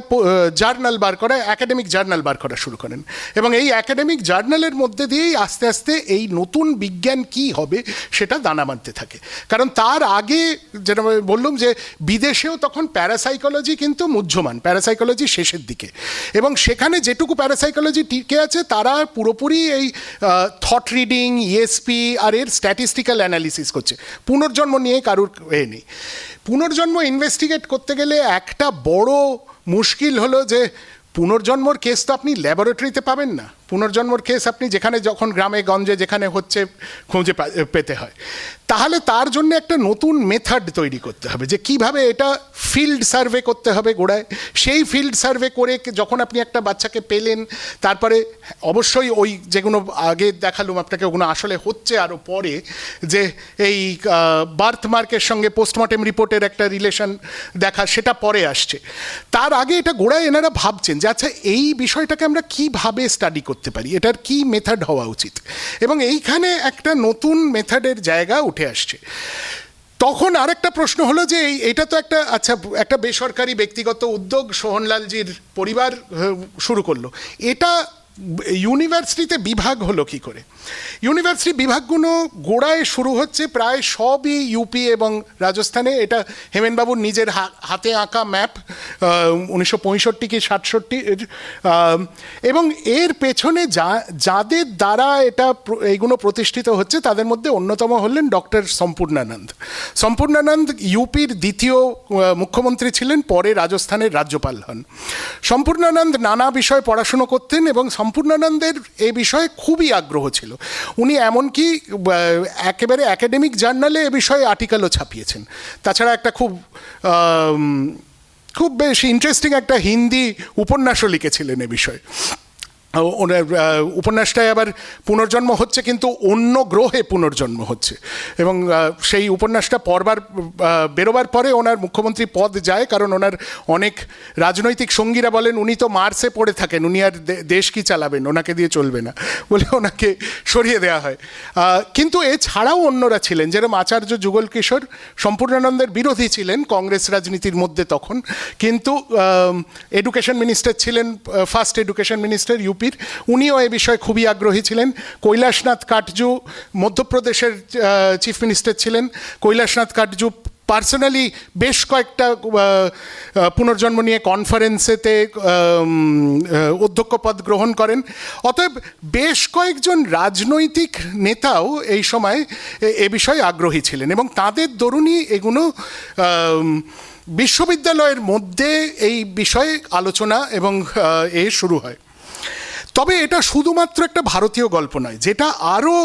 জার্নাল বার করা, একাডেমিক জার্নাল বার করা শুরু করেন। এবং এই একাডেমিক জার্নালের মধ্যে দিয়েই আস্তে আস্তে এই নতুন বিজ্ঞান কি হবে সেটা দানা বাঁধতে থাকে। কারণ তার আগে যেটা বললাম, যে বিদেশেও তখন প্যারাসাইকোলজি কিন্তু মুহ্যমান, প্যারাসাইকোলজি শেষের দিকে। এবং সেখানে যেটুকু প্যারাসাইকোলজি টিকে আছে তারা পুরোপুরি এই থট রিডিং, ইএসপি আর এর স্ট্যাটিস্টিক্যাল অ্যানালিসিস করছে। পুনর্জন্ম নিয়ে কারুর নেই। পুনর্জন্ম ইনভেস্টিগেট করতে গেলে একটা বড় মুশকিল হলো যে পুনর্জন্মর কেস তো আপনি ল্যাবরেটরিতে পাবেন না। পুনর্জন্মর কেস আপনি যেখানে যখন গ্রামে গঞ্জে যেখানে হচ্ছে খুঁজে পেতে হয়। তাহলে তার জন্য একটা নতুন মেথড তৈরি করতে হবে, যে কিভাবে এটা ফিল্ড সার্ভে করতে হবে গোড়ায়। সেই ফিল্ড সার্ভে করে যখন আপনি একটা বাচ্চাকে পেলেন, তারপরে অবশ্যই ওই যেগুলো আগে দেখালুম আপনাকে, ওগুলো আসলে হচ্ছে আরও পরে, যে এই বার্থ মার্কের সঙ্গে পোস্টমর্টেম রিপোর্টের একটা রিলেশন দেখা, সেটা পরে আসছে। তার আগে এটা গোড়ায় এনারা ভাবছেন যে আচ্ছা এই বিষয়টাকে আমরা কিভাবে স্টাডি করতে পারি, এটার কি মেথড হওয়া উচিত। এবং এইখানে একটা নতুন মেথডের জায়গা উঠে আসছে। তখন আরেকটা প্রশ্ন হলো যে এটা তো একটা বেসরকারি ব্যক্তিগত উদ্যোগ, সোহনলালজির পরিবার শুরু করলো, এটা ইউনিভার্সিটিতে বিভাগ হলো কি করে? ইউনিভার্সিটি বিভাগগুলো গোড়ায় শুরু হচ্ছে প্রায় সবই ইউপি এবং রাজস্থানে। এটা হেমেনবাবুর নিজের হাতে আঁকা ম্যাপ, 1965 কি 67। এবং এর পেছনে যাদের দ্বারা এইগুলো প্রতিষ্ঠিত হচ্ছে তাদের মধ্যে অন্যতম হলেন ডক্টর সম্পূর্ণানন্দ। সম্পূর্ণানন্দ ইউপির দ্বিতীয় মুখ্যমন্ত্রী ছিলেন, পরে রাজস্থানের রাজ্যপাল হন। সম্পূর্ণানন্দ নানা বিষয়ে পড়াশুনো করতেন এবং সম্পূর্ণানন্দের এই বিষয়ে খুবই আগ্রহ ছিল। উনি এমনকি একেবারে একাডেমিক জার্নালে এ বিষয়ে আর্টিকেলও ছাপিয়েছেন। তাছাড়া একটা খুব বেশ ইন্টারেস্টিং একটা হিন্দি উপন্যাসও লিখেছিলেন এ বিষয়ে। ওনার উপন্যাসটায় আবার পুনর্জন্ম হচ্ছে, কিন্তু অন্য গ্রহে পুনর্জন্ম হচ্ছে। এবং সেই উপন্যাসটা বেরোবার পরে ওনার মুখ্যমন্ত্রী পদ যায়, কারণ ওনার অনেক রাজনৈতিক সঙ্গীরা বলেন উনি তো মার্সে পড়ে থাকেন, উনি আর দেশ কি চালাবেন, ওনাকে দিয়ে চলবে না বলে ওনাকে সরিয়ে দেওয়া হয়। কিন্তু এছাড়াও অন্যরা ছিলেন, যেরকম আচার্য যুগল কিশোর সম্পূর্ণানন্দের বিরোধী ছিলেন কংগ্রেস রাজনীতির মধ্যে তখন, কিন্তু এডুকেশন মিনিস্টার ছিলেন, ফার্স্ট এডুকেশন মিনিস্টার ইউপি, উনিও এ বিষয়ে খুবই আগ্রহী ছিলেন। কৈলাসনাথ কাটজু মধ্যপ্রদেশের চিফ মিনিস্টার ছিলেন। কৈলাসনাথ কাটজু পার্সোনালি বেশ কয়েকটা পুনর্জন্ম নিয়ে কনফারেন্সেতে অধ্যক্ষ পদ গ্রহণ করেন। অতএব বেশ কয়েকজন রাজনৈতিক নেতাও এই সময় এ বিষয়ে আগ্রহী ছিলেন এবং তাদের দরুনই এগুলো বিশ্ববিদ্যালয়ের মধ্যে এই বিষয়ে আলোচনা এবং শুরু হয়। তবে এটা শুধুমাত্র একটা ভারতীয় গল্প নয়। যেটা আরও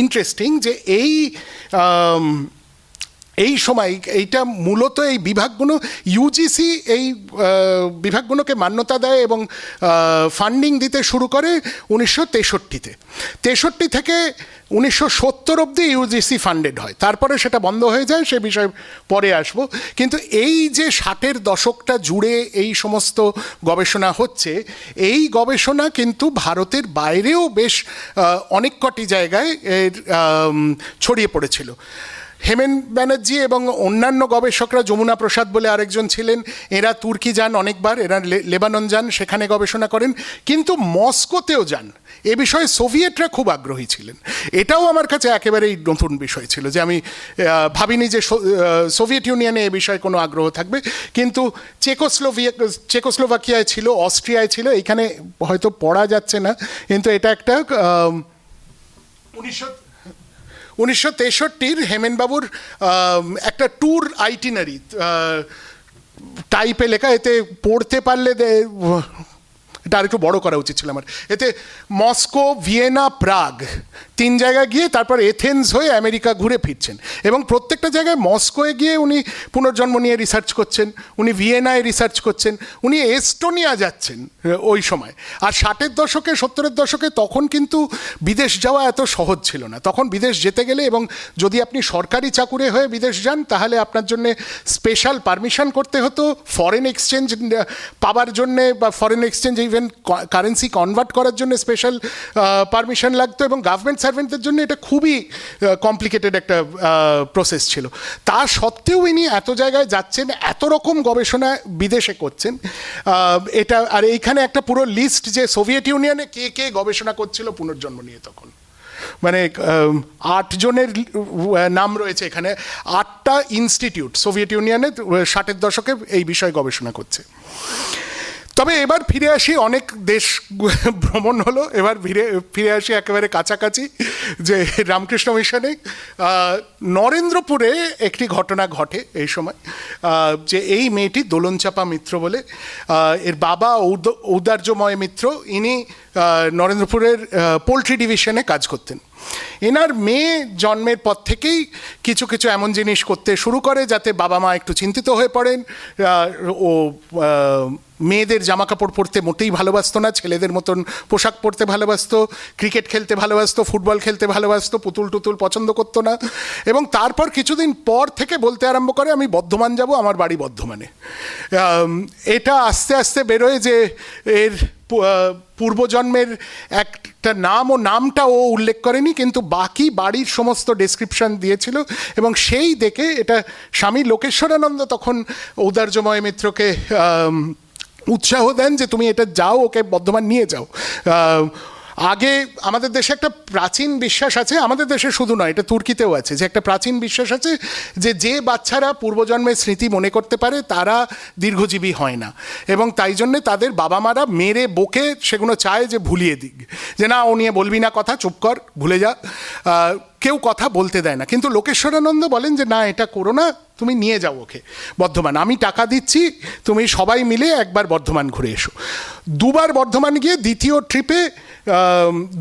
ইন্টারেস্টিং যে এই সময় এইটা মূলত এই বিভাগগুলো, ইউজিসি এই বিভাগগুলোকে মান্যতা দেয় এবং ফান্ডিং দিতে শুরু করে 1963-তে। 63 থেকে 1970 অবধি ইউজিসি ফান্ডেড হয়, তারপরে সেটা বন্ধ হয়ে যায়, সে বিষয়ে পরে আসবো। কিন্তু এই যে 60-এর দশকটা জুড়ে এই সমস্ত গবেষণা হচ্ছে, এই গবেষণা কিন্তু ভারতের বাইরেও বেশ অনেক কটি জায়গায় ছড়িয়ে পড়েছিল। হেমেন ব্যানার্জি এবং অন্যান্য গবেষকরা, যমুনা প্রসাদ বলে আরেকজন ছিলেন, এরা তুর্কি যান অনেকবার, এরা লেবানন যান, সেখানে গবেষণা করেন, কিন্তু মস্কোতেও যান। এ বিষয়ে সোভিয়েতরা খুব আগ্রহী ছিলেন। এটাও আমার কাছে একেবারেই নতুন বিষয় ছিল, যে আমি ভাবিনি যে সোভিয়েত ইউনিয়নে এ বিষয়ে কোনো আগ্রহ থাকবে। কিন্তু চেকোস্লোভাকিয়ায় ছিল, অস্ট্রিয়ায় ছিল, এইখানে হয়তো পড়া যাচ্ছে না, কিন্তু এটা একটা 1963 হেমেনবাবুর একটা ট্যুর আইটিনারি টাইপে লেখা, এতে পড়তে পারলে এটা আর একটু বড় করা উচিত ছিল আমার। এতে মস্কো, ভিয়েনা, প্রাগ 3 জায়গায় গিয়ে তারপর এথেন্স হয়ে আমেরিকা ঘুরে ফিরছেন, এবং প্রত্যেকটা জায়গায় মস্কোয় গিয়ে উনি পুনর্জন্ম নিয়ে রিসার্চ করছেন, উনি ভিয়েনায় রিসার্চ করছেন, উনি এস্টোনিয়া যাচ্ছেন ওই সময়। আর 60-এর দশকে 70-এর দশকে তখন কিন্তু বিদেশ যাওয়া এত সহজ ছিল না। তখন বিদেশ যেতে গেলে, এবং যদি আপনি সরকারি চাকুরে হয়ে বিদেশ যান, তাহলে আপনার জন্য স্পেশাল পারমিশন করতে হতো, ফরেন এক্সচেঞ্জ পাবার জন্যে বা foreign exchange even currency convert করার জন্য স্পেশাল পারমিশন লাগতো, এবং গভর্নমেন্ট সার্ভেন্টদের জন্য এটা খুবই কমপ্লিকেটেড একটা প্রসেস ছিল। তা সত্ত্বেও ইনি এত জায়গায় যাচ্ছেন, এত রকম গবেষণা বিদেশে করছেন। এটা আর এইখানে একটা পুরো লিস্ট যে সোভিয়েত ইউনিয়নে কে কে গবেষণা করছিল পুনর্জন্ম নিয়ে তখন, মানে 8 জনের নাম রয়েছে এখানে। 8টা ইনস্টিটিউট সোভিয়েত ইউনিয়নে 60-এর দশকে এই বিষয়ে গবেষণা করছে। তবে এবার ফিরে আসি, অনেক দেশ ভ্রমণ হলো, এবার ফিরে আসি একেবারে কাছাকাছি, যে রামকৃষ্ণ মিশনে নরেন্দ্রপুরে একটি ঘটনা ঘটে এই সময়, যে এই মেয়েটি দোলনচাপা মিত্র বলে, এর বাবা ঔদার্যময় মিত্র, ইনি নরেন্দ্রপুরের পোলট্রি ডিভিশনে কাজ করতেন। এনার মেয়ে জন্মের পর থেকেই কিছু কিছু এমন জিনিস করতে শুরু করে যাতে বাবা মা একটু চিন্তিত হয়ে পড়েন। ও মেয়েদের জামা কাপড় পরতে মোটেই ভালোবাসতো না, ছেলেদের মতন পোশাক পরতে ভালোবাসতো, ক্রিকেট খেলতে ভালোবাসতো, ফুটবল খেলতে ভালোবাসতো, পুতুল টুতুল পছন্দ করতো না। এবং তারপর কিছুদিন পর থেকে বলতে আরম্ভ করে আমি বর্ধমান যাব, আমার বাড়ি বর্ধমানে। এটা আস্তে আস্তে বেরোয় যে এর পূর্বজন্মের একটা নাম ও নামটা ও উল্লেখ করেনি, কিন্তু বাকি বাড়ির সমস্ত ডেসক্রিপশন দিয়েছিল। এবং সেই দেখে এটা স্বামী লোকেশ্বরানন্দ তখন ঔদার্যময় মিত্রকে উৎসাহ দেন যে তুমি এটা যাও, ওকে বর্ধমান নিয়ে যাও। আগে আমাদের দেশে একটা প্রাচীন বিশ্বাস আছে, আমাদের দেশে শুধু নয়, এটা তুর্কিতেও আছে, যে একটা প্রাচীন বিশ্বাস আছে যে যে বাচ্চারা পূর্বজন্মের স্মৃতি মনে করতে পারে তারা দীর্ঘজীবী হয় না, এবং তাই জন্যে তাদের বাবা মারা মেরে বকে সেগুলো চায় যে ভুলিয়ে দিক, যে না ও নিয়ে বলবি না কথা, চুপ কর, ভুলে যা। কেউ কথা বলতে দেয় না, কিন্তু লোকেশ্বরানন্দ বলেন যে না এটা করো না, তুমি নিয়ে যাও ওকে বর্ধমান, আমি টাকা দিচ্ছি, তুমি সবাই মিলে একবার বর্ধমান ঘুরে এসো। দুবার বর্ধমান গিয়ে দ্বিতীয় ট্রিপে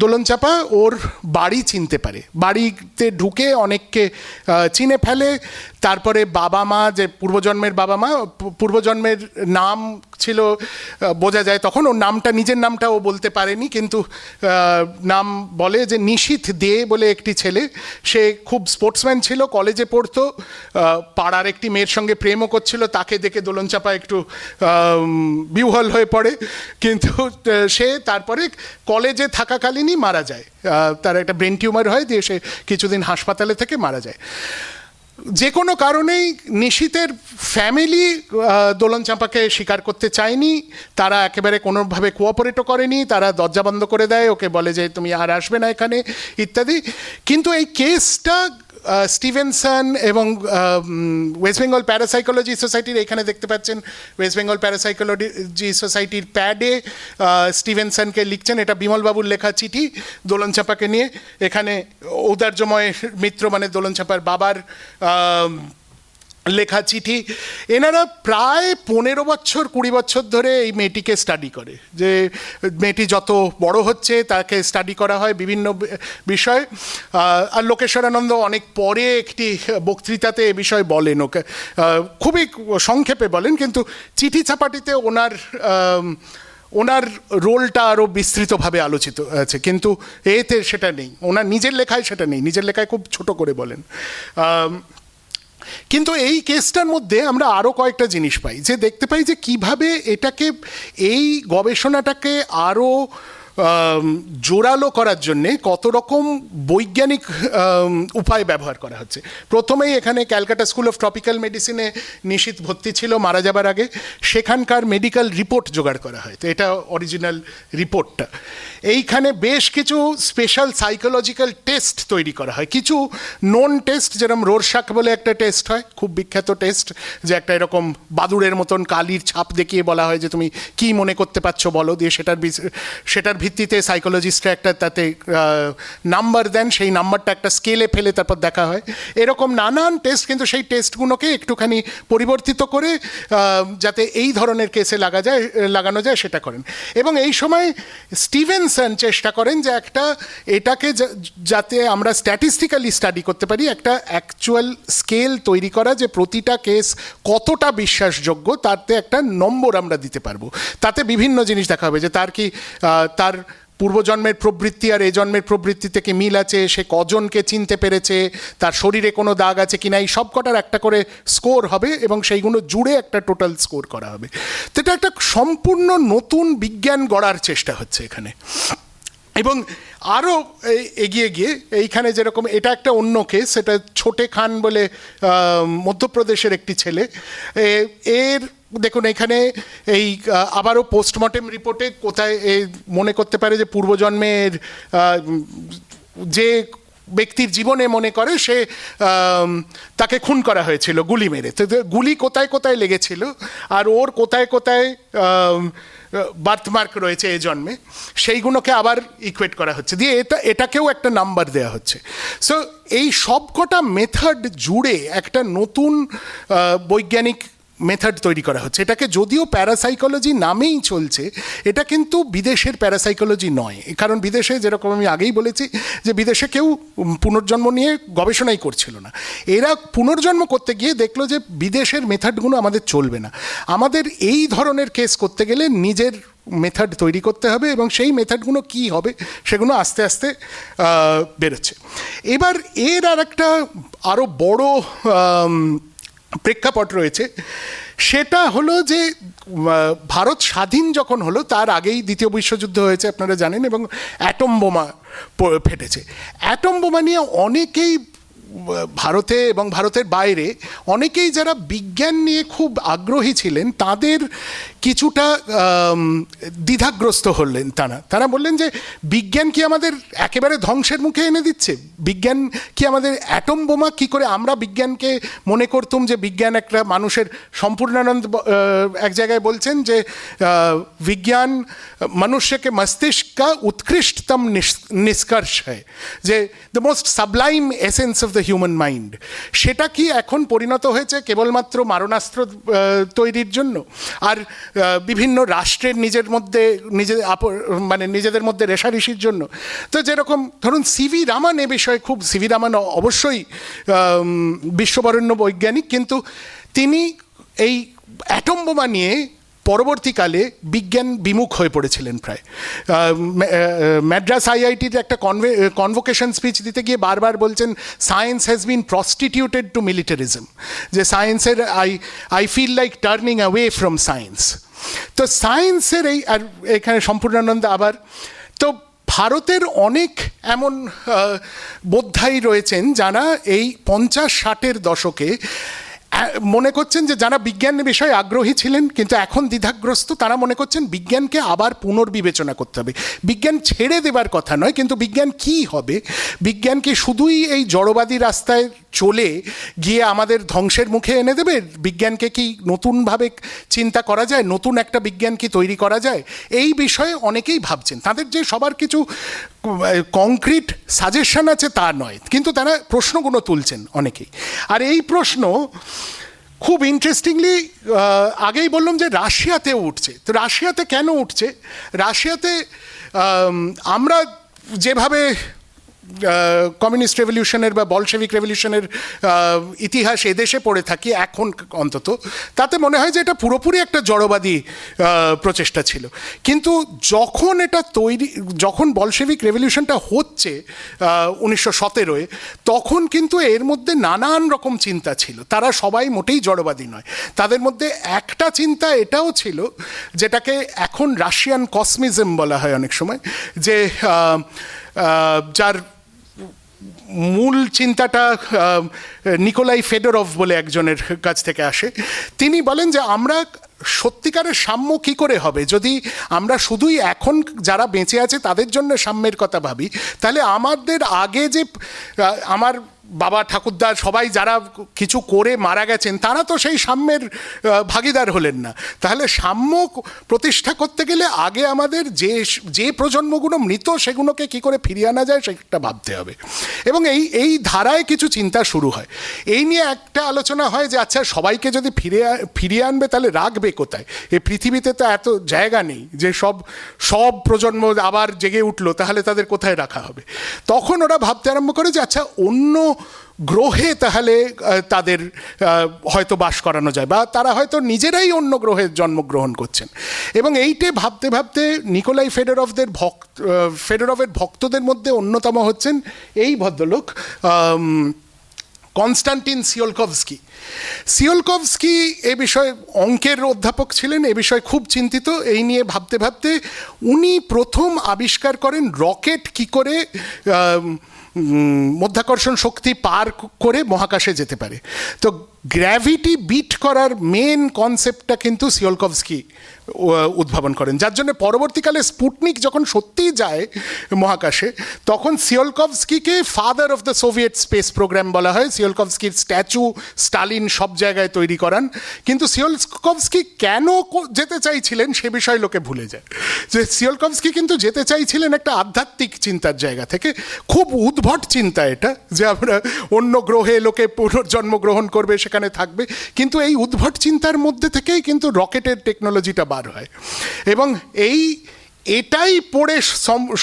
দোলনচাঁপা ওর বাড়ি চিনতে পারে, বাড়িতে ঢুকে অনেককে চিনে ফেলে। তারপরে বাবা মা, যে পূর্বজন্মের বাবা মা, পূর্বজন্মের নাম ছিল বোঝা যায় তখন, ওর নামটা, নিজের নামটা ও বলতে পারেনি, কিন্তু নাম বলে যে নিশীথ দে বলে একটি ছেলে, সে খুব স্পোর্টসম্যান ছিল, কলেজে পড়তো, পাড়ার একটি মেয়ের সঙ্গে প্রেমও করছিল, তাকে দেখে দোলনচাঁপা একটু বিহ্বল হয়ে পড়ে, কিন্তু সে তারপরে কলেজে থাকাকালীনই মারা যায়, তার একটা ব্রেন টিউমার হয়, দিয়ে সে কিছুদিন হাসপাতালে থেকে মারা যায়। যে কোনো কারণেই নিশীথের ফ্যামিলি দোলনচাঁপাকে স্বীকার করতে চায়নি, তারা একেবারে কোনোভাবে কোঅপারেটও করেনি, তারা দরজা বন্ধ করে দেয়, ওকে বলে যে তুমি আর আসবে না এখানে ইত্যাদি। কিন্তু এই কেসটা স্টিভেনসন এবং ওয়েস্ট বেঙ্গল প্যারাসাইকোলজি সোসাইটির, এখানে দেখতে পাচ্ছেন ওয়েস্ট বেঙ্গল প্যারাসাইকোলজি সোসাইটির প্যাডে স্টিভেনসনকে লিখছেন, এটা বিমলবাবুর লেখা চিঠি দোলনচাঁপাকে নিয়ে। এখানে ঔদার্যময় মিত্র মানে দোলনচাঁপার বাবার লেখা চিঠি। এনারা প্রায় 15 বছর 20 বছর ধরে এই মেয়েটিকে স্টাডি করে, যে মেয়েটি যত বড় হচ্ছে তাকে স্টাডি করা হয় বিভিন্ন বিষয়। আর লোকেশ্বরানন্দ অনেক পরে একটি বক্তৃতাতে এ বিষয়ে বলেন, ওকে খুবই সংক্ষেপে বলেন, কিন্তু চিঠি ছাপাটিতে ওনার রোলটা আরও বিস্তৃতভাবে আলোচিত আছে, কিন্তু এতে সেটা নেই, ওনার নিজের লেখায় সেটা নেই, নিজের লেখায় খুব ছোট করে বলেন। কিন্তু এই কেসটার মধ্যে আমরা আরও কয়েকটা জিনিস পাই, যে দেখতে পাই যে কিভাবে এটাকে, এই গবেষণাটাকে আরও জোরালো করার জন্যে কত রকম বৈজ্ঞানিক উপায় ব্যবহার করা হচ্ছে। প্রথমেই এখানে ক্যালকাটা স্কুল অফ ট্রপিক্যাল মেডিসিনে নিশীথ ভর্তি ছিল মারা যাবার আগে, সেখানকার মেডিকেল রিপোর্ট জোগাড় করা হয়, তো এটা অরিজিনাল রিপোর্টটা। এইখানে বেশ কিছু স্পেশাল সাইকোলজিক্যাল টেস্ট তৈরি করা হয়, কিছু নোন টেস্ট, যেরকম রোরশাক বলে একটা টেস্ট হয়, খুব বিখ্যাত টেস্ট, যে একটা এরকম বাদুড়ের মতন কালির ছাপ দেখিয়ে বলা হয় যে তুমি কি মনে করতে পারছো বলো, দিয়ে সেটার ভিত্তিতে সাইকোলজিস্টরা একটা তাতে নাম্বার দেন, সেই নাম্বারটা একটা স্কেলে ফেলে তারপর দেখা হয়। এরকম নানান টেস্ট, কিন্তু সেই টেস্টগুলোকে একটুখানি পরিবর্তিত করে যাতে এই ধরনের কেসে লাগানো যায় সেটা করেন। এবং এই সময় স্টিভেনসন চেষ্টা করেন যে এটাকে যাতে আমরা স্ট্যাটিস্টিক্যালি স্টাডি করতে পারি, একটা অ্যাকচুয়াল স্কেল তৈরি করা, যে প্রতিটা কেস কতটা বিশ্বাসযোগ্য তাতে একটা নম্বর আমরা দিতে পারবো। তাতে বিভিন্ন জিনিস দেখা হবে, যে তার পূর্বজন্মের প্রবৃত্তি আর এই জন্মের প্রবৃত্তি থেকে মিল আছে, সে কজনকে চিনতে পেরেছে, তার শরীরে কোনো দাগ আছে কিনা, এই সব কটার একটা করে স্কোর হবে, এবং সেইগুলো জুড়ে একটা টোটাল স্কোর করা হবে। তো এটা একটা সম্পূর্ণ নতুন বিজ্ঞান গড়ার চেষ্টা হচ্ছে এখানে। এবং আরও এগিয়ে গিয়ে এইখানে যেরকম, এটা একটা অন্য কেস, এটা ছোটে খান বলে মধ্যপ্রদেশের একটি ছেলে, এর দেখুন এখানে এই আবারও পোস্টমর্টেম রিপোর্টে কোথায় মনে করতে পারে যে পূর্বজন্মের যে ব্যক্তির জীবনে মনে করে সে তাকে খুন করা হয়েছিল গুলি মেরে, তো গুলি কোথায় কোথায় লেগেছিল আর ওর কোথায় কোথায় বার্থমার্ক রয়েছে এই জন্মে, সেইগুলোকে আবার ইকুয়েট করা হচ্ছে, দিয়ে এটাকেও একটা নাম্বার দেওয়া হচ্ছে। সো এই সবকটা মেথড জুড়ে একটা নতুন বৈজ্ঞানিক মেথড তৈরি করা হচ্ছে। এটাকে যদিও প্যারাসাইকোলজি নামেই চলছে, এটা কিন্তু বিদেশের প্যারাসাইকোলজি নয়। কারণ বিদেশে, যেরকম আমি আগেই বলেছি, যে বিদেশে কেউ পুনর্জন্ম নিয়ে গবেষণাই করছিল না। এরা পুনর্জন্ম করতে গিয়ে দেখলো যে বিদেশের মেথডগুলো আমাদের চলবে না, আমাদের এই ধরনের কেস করতে গেলে নিজের মেথড তৈরি করতে হবে, এবং সেই মেথডগুলো কী হবে সেগুলো আস্তে আস্তে বেরোচ্ছে। এবার এর আর একটা আরও বড় প্রেক্ষাপট রয়েছে, সেটা হলো যে ভারত স্বাধীন যখন হলো তার আগেই দ্বিতীয় বিশ্বযুদ্ধ হয়েছে আপনারা জানেন, এবং অ্যাটম বোমা ফেটেছে। অ্যাটম বোমা নিয়ে অনেকেই ভারতে এবং ভারতের বাইরে অনেকেই যারা বিজ্ঞান নিয়ে খুব আগ্রহী ছিলেন তাদের কিছুটা দ্বিধাগ্রস্ত হলেন। তারা বললেন যে বিজ্ঞান কি আমাদের একেবারে ধ্বংসের মুখে এনে দিচ্ছে? বিজ্ঞান কি আমাদের অ্যাটম বোমা কি করে? আমরা বিজ্ঞানকে মনে করতাম যে বিজ্ঞান একটা মানুষের, সম্পূর্ণানন্দ এক জায়গায় বলছেন যে বিজ্ঞান মনুষ্যকে মস্তিষ্ক কা উৎকৃষ্টতম নিষ্কর্ষ হয়, যে the most Sublime essence of the human mind. সেটা কি এখন পরিণত হয়েছে কেবলমাত্র মারণাস্ত্র তৈরির জন্য আর বিভিন্ন রাষ্ট্রের নিজেদের মধ্যে রেষারেষির জন্য? তো যেরকম ধরুন সিভি রামান এ বিষয়ে খুব, সিভি রামান অবশ্যই বিশ্ববরেণ্য বৈজ্ঞানিক, কিন্তু তিনি এই অ্যাটম বোমা নিয়ে পরবর্তীকালে বিজ্ঞান বিমুখ হয়ে পড়েছিলেন প্রায়। ম্যাড্রাস আইআইটির একটা কনভোকেশন স্পিচ দিতে গিয়ে বারবার বলছেন, science has been prostituted to militarism, যে সায়েন্সের I feel like turning away from science. তো সায়েন্সের এই, আর এখানে সম্পূর্ণানন্দ আবার, তো ভারতের অনেক এমন বোদ্ধাই রয়েছেন যারা এই 50-60-এর দশকে মনে করছেন যে যারা বিজ্ঞান বিষয়ে আগ্রহী ছিলেন কিন্তু এখন দ্বিধাগ্রস্ত, তারা মনে করছেন বিজ্ঞানকে আবার পুনর্বিবেচনা করতে হবে। বিজ্ঞান ছেড়ে দেবার কথা নয়, কিন্তু বিজ্ঞান কি হবে? বিজ্ঞান কি শুধুই এই জড়বাদী রাস্তায় চলে গিয়ে আমাদের ধ্বংসের মুখে এনে দেবে? বিজ্ঞানকে কি নতুনভাবে চিন্তা করা যায়? নতুন একটা বিজ্ঞান কি তৈরি করা যায়? এই বিষয়ে অনেকেই ভাবছেন। তাদের যে সবার কিছু কংক্রিট সাজেশন আছে তা নয়, কিন্তু তারা প্রশ্নগুলো তুলছেন অনেকেই। আর এই প্রশ্ন খুব ইন্টারেস্টিংলি, আগেই বললাম যে রাশিয়াতেও উঠছে। তো রাশিয়াতে কেন উঠছে? রাশিয়াতে আমরা যেভাবে কমিউনিস্ট রেভলিউশনের বা বলশেভিক রেভলিউশনের ইতিহাস এদেশে পড়ে থাকি এখন অন্তত, তাতে মনে হয় যে এটা পুরোপুরি একটা জড়বাদী প্রচেষ্টা ছিল। কিন্তু যখন বলশেভিক রেভলিউশনটা হচ্ছে 1917-এ, তখন কিন্তু এর মধ্যে নানান রকম চিন্তা ছিল। তারা সবাই মোটেই জড়বাদী নয়। তাদের মধ্যে একটা চিন্তা এটাও ছিল, যেটাকে এখন রাশিয়ান কসমিজম বলা হয় অনেক সময়, যে যার মূল চিন্তাটা নিকোলাই ফেডোরভ বলে একজনের কাছ থেকে আসে। তিনি বলেন যে আমরা সত্যিকারের সাম্য কী করে হবে যদি আমরা শুধুই এখন যারা বেঁচে আছে তাদের জন্য সাম্যের কথা ভাবি? তাহলে আমাদের আগে যে আমার বাবা ঠাকুরদা সবাই যারা কিছু করে মারা গেছেন, তারা তো সেই সাম্যের ভাগিদার হলেন না। তাহলে সাম্য প্রতিষ্ঠা করতে গেলে আগে আমাদের যে প্রজন্মগুলো মৃত সেগুলোকে কি করে ফিরিয়ে আনা যায় সেটা ভাবতে হবে। এবং এই ধারায় কিছু চিন্তা শুরু হয়। এই নিয়ে একটা আলোচনা হয় যে আচ্ছা, সবাইকে যদি ফিরিয়ে আনবে তাহলে রাখবে কোথায়? এই পৃথিবীতে তো এত জায়গা নেই যে সব প্রজন্ম আবার জেগে উঠলো, তাহলে তাদের কোথায় রাখা হবে? তখন ওরা ভাবতে আরম্ভ করে যে আচ্ছা, অন্য গ্রহে তাহলে তাদের হয়তো বাস করানো যায়, বা তারা হয়তো নিজেরাই অন্য গ্রহে জন্মগ্রহণ করছেন। এবং এইটে ভাবতে ভাবতে নিকোলাই ফেডোরভের ভক্তদের মধ্যে অন্যতম হচ্ছেন এই ভদ্রলোক কনস্টান্টিন সিওলকভস্কি এ বিষয়ে অঙ্কের অধ্যাপক ছিলেন, এ বিষয়ে খুব চিন্তিত। এই নিয়ে ভাবতে ভাবতে উনি প্রথম আবিষ্কার করেন রকেট কি করে মধ্যাকর্ষণ শক্তি পার করে মহাকাশে যেতে পারে। তো গ্র্যাভিটি বিট করার মেন কনসেপ্টটা কিন্তু সিওলকভস্কি উদ্ভাবন করেন, যার জন্য পরবর্তীকালে স্পুটনিক যখন সত্যিই যায় মহাকাশে, তখন সিওলকভস্কিকে father of the Soviet space programme বলা হয়। সিওলকভস্কির স্ট্যাচু স্টালিন সব জায়গায় তৈরি করান। কিন্তু সিওলকভস্কি কেন যেতে চাইছিলেন সে বিষয়ে লোকে ভুলে যায়। যে সিওলকভস্কি কিন্তু যেতে চাইছিলেন একটা আধ্যাত্মিক চিন্তার জায়গা থেকে, খুব উদ্ভট উদ্ভট চিন্তা এটা, যে আমরা অন্য গ্রহে লোকে পুনর্জন্ম গ্রহণ করবে, সেখানে থাকবে, কিন্তু এই উদ্ভট চিন্তার মধ্যে থেকেই কিন্তু রকেটের টেকনোলজিটা বার হয়। এবং এটাই পড়ে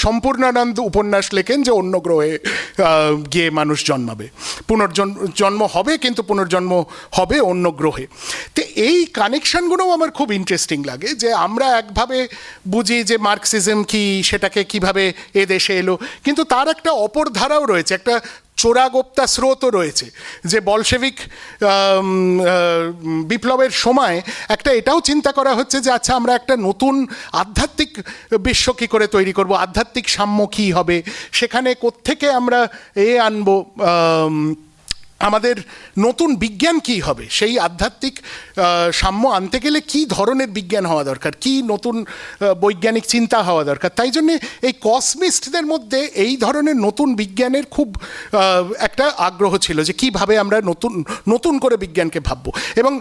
সম্পূর্ণানন্দ উপন্যাস লেখেন যে অন্য গ্রহে গিয়ে মানুষ জন্মাবে, জন্ম হবে, কিন্তু পুনর্জন্ম হবে অন্য গ্রহে। তো এই কানেকশনগুলোও আমার খুব ইন্টারেস্টিং লাগে, যে আমরা একভাবে বুঝি যে মার্কসিজম কি, সেটাকে কিভাবে এ দেশে এলো, কিন্তু তার একটা অপর ধারাও রয়েছে, একটা চোরাগোপ্তা স্রোতও রয়েছে, যে বলশেভিক বিপ্লবের সময় একটা এটাও চিন্তা করা হচ্ছে যে আচ্ছা আমরা একটা নতুন আধ্যাত্মিক বিশ্ব কী করে তৈরি করব, আধ্যাত্মিক সাম্য কী হবে, সেখানে কোত্থেকে আমরা আনবো, আমাদের নতুন বিজ্ঞান কি হবে, সেই আধ্যাত্মিক সাম্য আনতে গেলে কি ধরনের বিজ্ঞান হওয়া দরকার, কি নতুন বৈজ্ঞানিক চিন্তা হওয়া দরকার। তাই জন্যে এই কসমিস্টদের মধ্যে এই ধরনের নতুন বিজ্ঞানের খুব একটা আগ্রহ ছিল, যে কিভাবে আমরা নতুন করে বিজ্ঞানকে ভাববো। এবং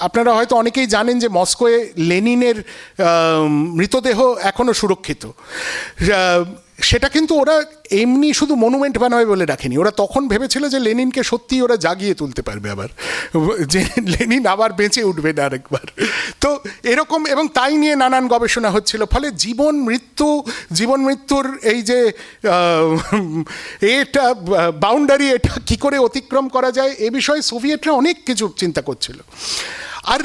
আপনারা হয়তো অনেকেই জানেন যে মস্কোয় লেনিনের মৃতদেহ এখনও সুরক্ষিত। সেটা কিন্তু ওরা এমনি শুধু মনুমেন্ট বানাবে বলে রাখেনি, ওরা তখন ভেবেছিল যে লেনিনকে সত্যিই ওরা জাগিয়ে তুলতে পারবে আবার, যে লেনিন আবার বেঁচে উঠবে না আরেকবার। তো এরকম, এবং তাই নিয়ে নানান গবেষণা হচ্ছিল। ফলে জীবন মৃত্যুর এই যে এটা বাউন্ডারি, এটা কী করে অতিক্রম করা যায়, এ বিষয়ে সোভিয়েতরা অনেক কিছু চিন্তা করছিল। আর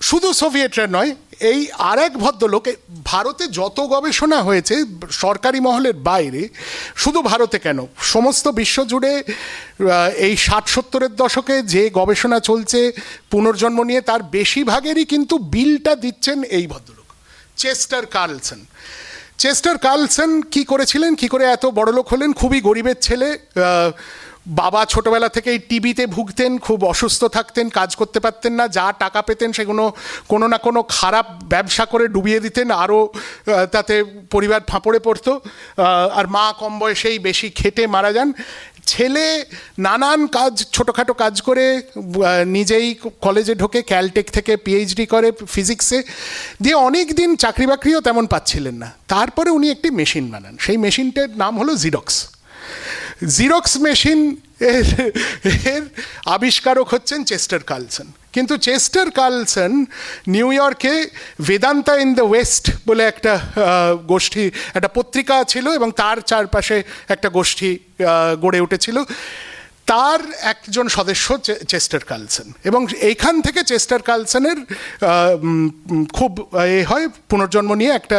শুধু সোভিয়েতরা নয়, এই আর এক ভদ্রলোক, ভারতে যত গবেষণা হয়েছে সরকারি মহলের বাইরে, শুধু ভারতে কেন, সমস্ত বিশ্ব জুড়ে এই 60-70-এর দশকে যে গবেষণা চলছে পুনর্জন্ম নিয়ে, তার বেশিরভাগেরই কিন্তু বিলটা দিচ্ছেন এই ভদ্রলোক, চেস্টার কার্লসন। চেস্টার কার্লসন কী করেছিলেন, কী করে এত বড়লোক হলেন? খুবই গরিবের ছেলে, বাবা ছোটবেলা থেকেই টিবিতে ভুগতেন, খুব অসুস্থ থাকতেন, কাজ করতে পারতেন না, যা টাকা পেতেন সেগুলো কোনো না কোনো খারাপ ব্যবসা করে ডুবিয়ে দিতেন, আরও তাতে পরিবার ফাঁপড়ে পড়তো। আর মা কম বয়সেই বেশি খেটে মারা যান। ছেলে নানান কাজ, ছোটোখাটো কাজ করে নিজেই কলেজে ঢোকে, ক্যালটেক থেকে পিএইচডি করে ফিজিক্সে, দিয়ে অনেক দিন চাকরি বাকরিও তেমন পাচ্ছিলেন না। তারপরে উনি একটি মেশিন বানান, সেই মেশিনটার নাম হলো জিরক্স মেশিন। এর আবিষ্কারক হচ্ছেন চেস্টার কার্লসন। কিন্তু চেস্টার কার্লসন নিউ ইয়র্কে বেদান্তা ইন দ্য ওয়েস্ট বলে একটা গোষ্ঠী, একটা পত্রিকা ছিল, এবং তার চারপাশে একটা গোষ্ঠী গড়ে উঠেছিল। তার একজন সদস্য চেস্টার কার্লসন, এবং এইখান থেকে চেস্টার কার্লসনের খুব হয় পুনর্জন্ম নিয়ে একটা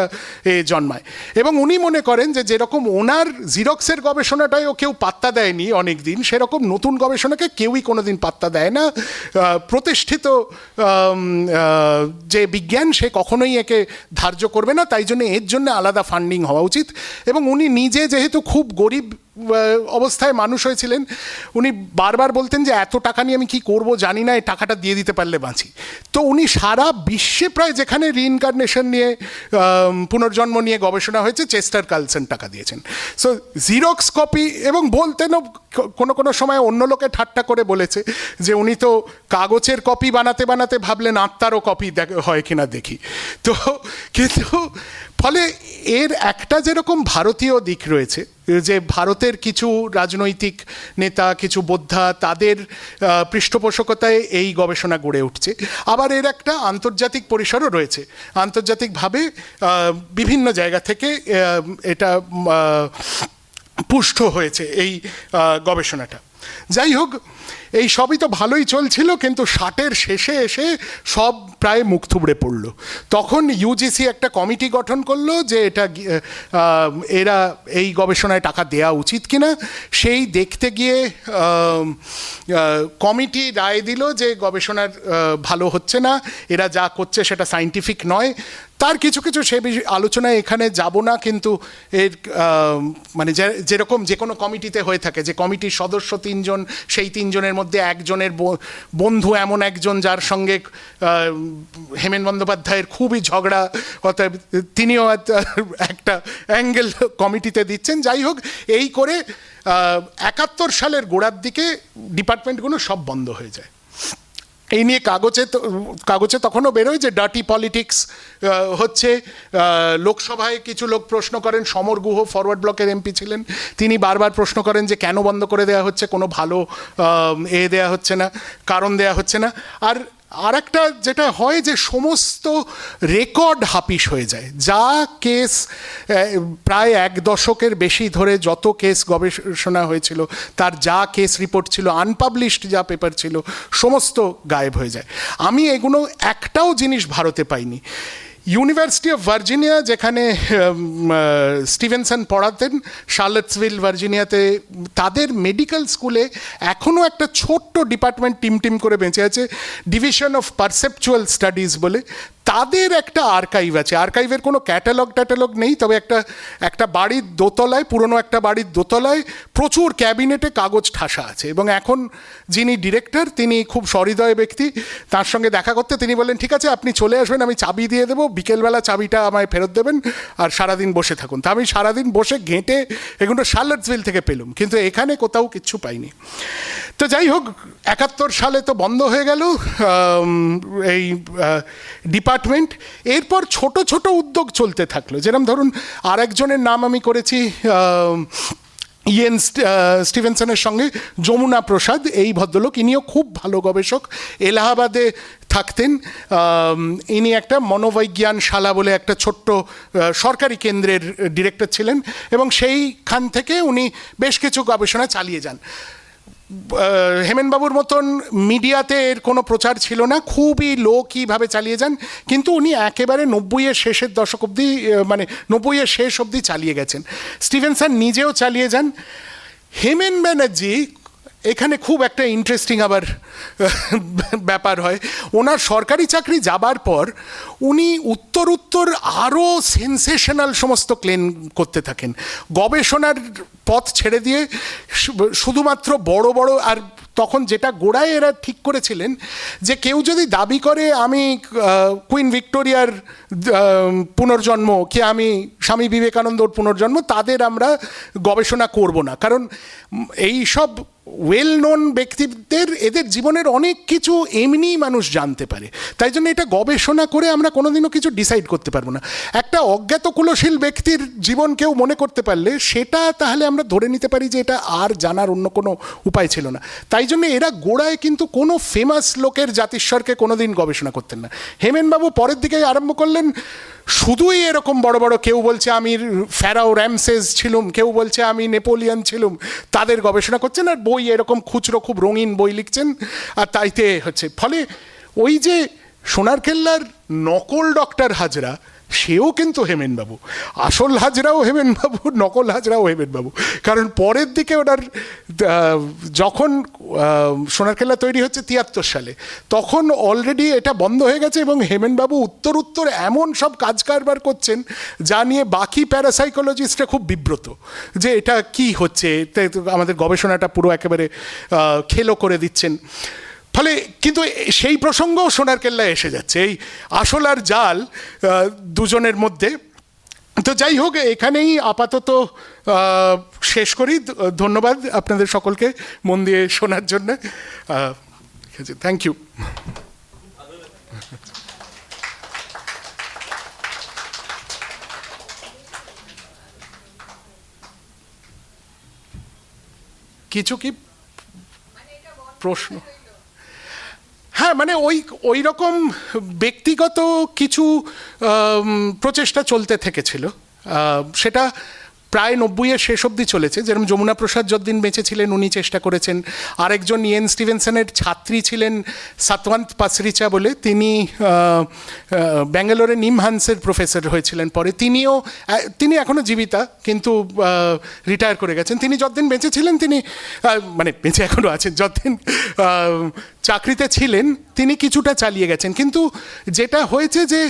জন্মায়। এবং উনি মনে করেন যে যেরকম ওনার জিরক্সের গবেষণাটাও কেউ পাত্তা দেয়নি অনেক দিন, সেরকম নতুন গবেষণাকে কেউই কোনো দিন পাত্তা দেয় না। প্রতিষ্ঠিত যে বিজ্ঞান, সে কখনোই একে ধার্য করবে না, তাই জন্য এর জন্য আলাদা ফান্ডিং হওয়া উচিত। এবং উনি নিজে যেহেতু খুব গরিব অবস্থায় মানুষ হয়েছিলেন, উনি বারবার বলতেন যে এত টাকা নিয়ে আমি কি করব জানি না, এই টাকাটা দিয়ে দিতে পারলে বাঁচি। তো উনি সারা বিশ্বে প্রায় যেখানে রিইনকার্নেশন নিয়ে, পুনর্জন্ম নিয়ে গবেষণা হয়েছে, চেস্টার কার্লসন টাকা দিয়েছেন। সো জিরক্স কপি, এবং বলতেনও কোনো সময় অন্য লোকে ঠাট্টা করে বলেছে যে উনি তো কাগজের কপি বানাতে বানাতে ভাবলেন আত্মারও কপি হয় কিনা দেখি। তো কিন্তু ফলে এর একটা যেরকম ভারতীয় দিক রয়েছে, যে ভারতের কিছু রাজনৈতিক নেতা, কিছু বোদ্ধা, তাদের পৃষ্ঠপোষকতায় এই গবেষণা গড়ে উঠছে, আবার এর একটা আন্তর্জাতিক পরিসরও রয়েছে। আন্তর্জাতিকভাবে বিভিন্ন জায়গা থেকে এটা পুষ্ট হয়েছে এই গবেষণাটা। যাই হোক, এই সবই তো ভালোই চলছিল, কিন্তু 60-এর শেষে এসে সব প্রায় মুখ থুবড়ে পড়ল। তখন ইউজিসি একটা কমিটি গঠন করলো যে এরা এই গবেষণায় টাকা দেওয়া উচিত কিনা। সেই দেখতে গিয়ে কমিটি রায় দিল যে গবেষণার ভালো হচ্ছে না, এরা যা করছে সেটা সায়েন্টিফিক নয়। তার কিছু সে আলোচনায় এখানে যাব না, কিন্তু এর মানে যেরকম যে কোনো কমিটিতে হয়ে থাকে, যে কমিটির সদস্য 3 জন, সেই 3 জনের মধ্যে একজনের বন্ধু এমন একজন যার সঙ্গে হেমেন বন্দ্যোপাধ্যায়ের খুবই ঝগড়া, অর্থাৎ তিনিও একটা অ্যাঙ্গেল কমিটিতে দিচ্ছেন। যাই হোক, এই করে 71 সালের গোড়ার দিকে ডিপার্টমেন্টগুলো সব বন্ধ হয়ে যায়। এই নিয়ে কাগজে তখনও বেরোয় যে ডার্টি পলিটিক্স হচ্ছে। লোকসভায় কিছু লোক প্রশ্ন করেন, সমর গুহ ফরওয়ার্ড ব্লকের এমপি ছিলেন, তিনি বারবার প্রশ্ন করেন যে কেন বন্ধ করে দেওয়া হচ্ছে, কোনো ভালো দেয়া হচ্ছে না, কারণ দেয়া হচ্ছে না। আর একটা যেটা হয় যে সমস্ত রেকর্ড হাপিস হয়ে যায়। যা কেস প্রায় 1 দশকের বেশি ধরে যত কেস গবেষণা হয়েছিল, তার যা কেস রিপোর্ট ছিল, আনপাবলিশড যা পেপার ছিল, সমস্ত গায়েব হয়ে যায়। আমি এগুলো একটাও জিনিস ভারতে পাইনি। ইউনিভার্সিটি অফ ভার্জিনিয়া, যেখানে স্টিভেনসন পড়াতেন, শার্লটসভিল ভার্জিনিয়াতে, তাদের মেডিকেল স্কুলে এখনও একটা ছোট্ট ডিপার্টমেন্ট টিম করে বেঁচে আছে, ডিভিশন অফ পারসেপচুয়াল স্টাডিজ বলে। তাদের একটা আর্কাইভ আছে। আর্কাইভের কোনো ক্যাটালগ নেই, তবে একটা বাড়ির দোতলায়, পুরনো একটা বাড়ির দোতলায় প্রচুর ক্যাবিনেটে কাগজ ঠাসা আছে। এবং এখন যিনি ডিরেক্টর, তিনি খুব সহৃদয় ব্যক্তি। তার সঙ্গে দেখা করতে তিনি বললেন, ঠিক আছে আপনি চলে আসবেন, আমি চাবি দিয়ে দেবো, বিকেলবেলা চাবিটা আমায় ফেরত দেবেন, আর সারাদিন বসে থাকুন। তা আমি সারাদিন বসে ঘেঁটে এগুলো শার্লটসভিল থেকে পেলুম, কিন্তু এখানে কোথাও কিচ্ছু পাইনি। তো যাই হোক, 71 সালে তো বন্ধ হয়ে গেল এই ডিপার্টমেন্ট। এরপর ছোট ছোট উদ্যোগ চলতে থাকলো। যেরকম ধরুন, আরেকজনের নাম আমি করেছি ইয়েন স্টিভেনসনের সঙ্গে, যমুনা প্রসাদ, এই ভদ্রলোক, ইনিও খুব ভালো গবেষক, এলাহাবাদে থাকতেন। ইনি একটা মনোবৈজ্ঞানশালা বলে একটা ছোট্ট সরকারি কেন্দ্রের ডিরেক্টর ছিলেন, এবং সেইখান থেকে উনি বেশ কিছু গবেষণা চালিয়ে যান। হেমেনবাবুর মতন মিডিয়াতে এর কোনো প্রচার ছিল না, খুবই লো কীভাবে চালিয়ে যান, কিন্তু উনি একেবারে 90-এর শেষের দশক অবধি, মানে 90-এর শেষ অবধি চালিয়ে গেছেন। স্টিভেনসন নিজেও চালিয়ে যান। হেমেন ব্যানার্জি, এখানে খুব একটা ইন্টারেস্টিং আবার ব্যাপার হয়। ওনার সরকারি চাকরি যাবার পর উনি উত্তর আরও সেন্সেশনাল সমস্ত ক্লেম করতে থাকেন, গবেষণার পথ ছেড়ে দিয়ে শুধুমাত্র বড় আর তখন যেটা গোড়ায় এরা ঠিক করেছিলেন যে কেউ যদি দাবি করে আমি কুইন ভিক্টোরিয়ার পুনর্জন্ম, কি আমি স্বামী বিবেকানন্দর পুনর্জন্ম, তাদের আমরা গবেষণা করব না, কারণ এই সব ওয়েল নোন ব্যক্তিদের এদের জীবনের অনেক কিছু এমনিই মানুষ জানতে পারে, তাই জন্য এটা গবেষণা করে আমরা কোনোদিনও কিছু ডিসাইড করতে পারবো না। একটা অজ্ঞাত কুলশীল ব্যক্তির জীবন কেউ মনে করতে পারলে সেটা তাহলে আমরা ধরে নিতে পারি যে এটা আর জানার অন্য কোনো উপায় ছিল না। তাই জন্য এরা গোড়ায় কিন্তু কোনো ফেমাস লোকের জাতিস্বরকে কোনোদিন গবেষণা করতেন না। হেমেনবাবু পরের দিকে আরম্ভ করলেন শুধুই এরকম বড় কেউ বলছে আমি ফ্যারাও র্যামসেস ছিলুম, কেউ বলছে আমি নেপোলিয়ন ছিলুম, তাদের গবেষণা করছেন, আর বই এরকম খুচরো খুব রঙিন বই লিখছেন, আর তাইতে হচ্ছে। ফলে ওই যে সোনারকেল্লার নকল ডক্টর হাজরা, সেও কিন্তু হেমেনবাবু, আসল হাজরাও হেমেনবাবু, নকল হাজরাও হেমেনবাবু। কারণ পরের দিকে ওনার যখন সোনারকেল্লা তৈরি হচ্ছে 73 সালে, তখন অলরেডি এটা বন্ধ হয়ে গেছে, এবং হেমেনবাবু উত্তর এমন সব কাজ কারবার করছেন যা নিয়ে বাকি প্যারাসাইকোলজিস্টরা খুব বিব্রত যে এটা কি হচ্ছে, আমাদের গবেষণাটা পুরো একেবারে খেলো করে দিচ্ছেন। ফলে কিন্তু সেই প্রসঙ্গও সোনারকেল্লায় এসে যাচ্ছে, এই আসল আর জাল দুজনের মধ্যে। তো যাই হোক, এখানেই আপাতত শেষ করি। ধন্যবাদ আপনাদের সকলকে মন দিয়ে শোনার জন্য। Thank you. কিছু কি প্রশ্ন? হ্যাঁ, মানে ওই রকম ব্যক্তিগত কিছু প্রচেষ্টা চলতে থেকেছিল, সেটা প্রায় 90-এর শেষ অবধি চলেছে। যেরকম যমুনা প্রসাদ যতদিন বেঁচে ছিলেন উনি চেষ্টা করেছেন। আরেকজন ইয়েন স্টিভেনসনের ছাত্রী ছিলেন সাতওয়ান্ত পাসরিচা বলে, তিনি ব্যাঙ্গালোরে নিমহান্সের প্রফেসর হয়েছিলেন পরে। তিনি এখনও জীবিতা, কিন্তু রিটায়ার করে গেছেন। তিনি যতদিন বেঁচে ছিলেন, তিনি মানে বেঁচে এখনও আছেন, যতদিন চাকরিতে ছিলেন তিনি কিছুটা চালিয়ে গেছেন। কিন্তু যেটা হয়েছে যে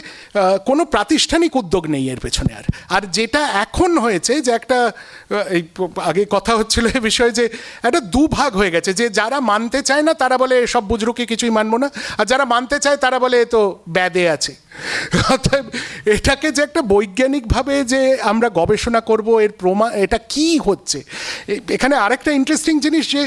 কোনো প্রাতিষ্ঠানিক উদ্যোগ নেই এর পেছনে। আর যেটা এখন হয়েছে যে একটা, এই আগে কথা হচ্ছিল এ বিষয়ে, যে একটা দুভাগ হয়ে গেছে, যে যারা মানতে চায় না তারা বলে সব বুজরুকি কিছুই মানবো না, আর যারা মানতে চায় তারা বলে এ তো ব্যাদে আছে। অতএব এটাকে যে একটা বৈজ্ঞানিকভাবে যে আমরা গবেষণা করব, এর প্রমাণ এটা কি হচ্ছে। এখানে আরেকটা ইন্টারেস্টিং জিনিস যে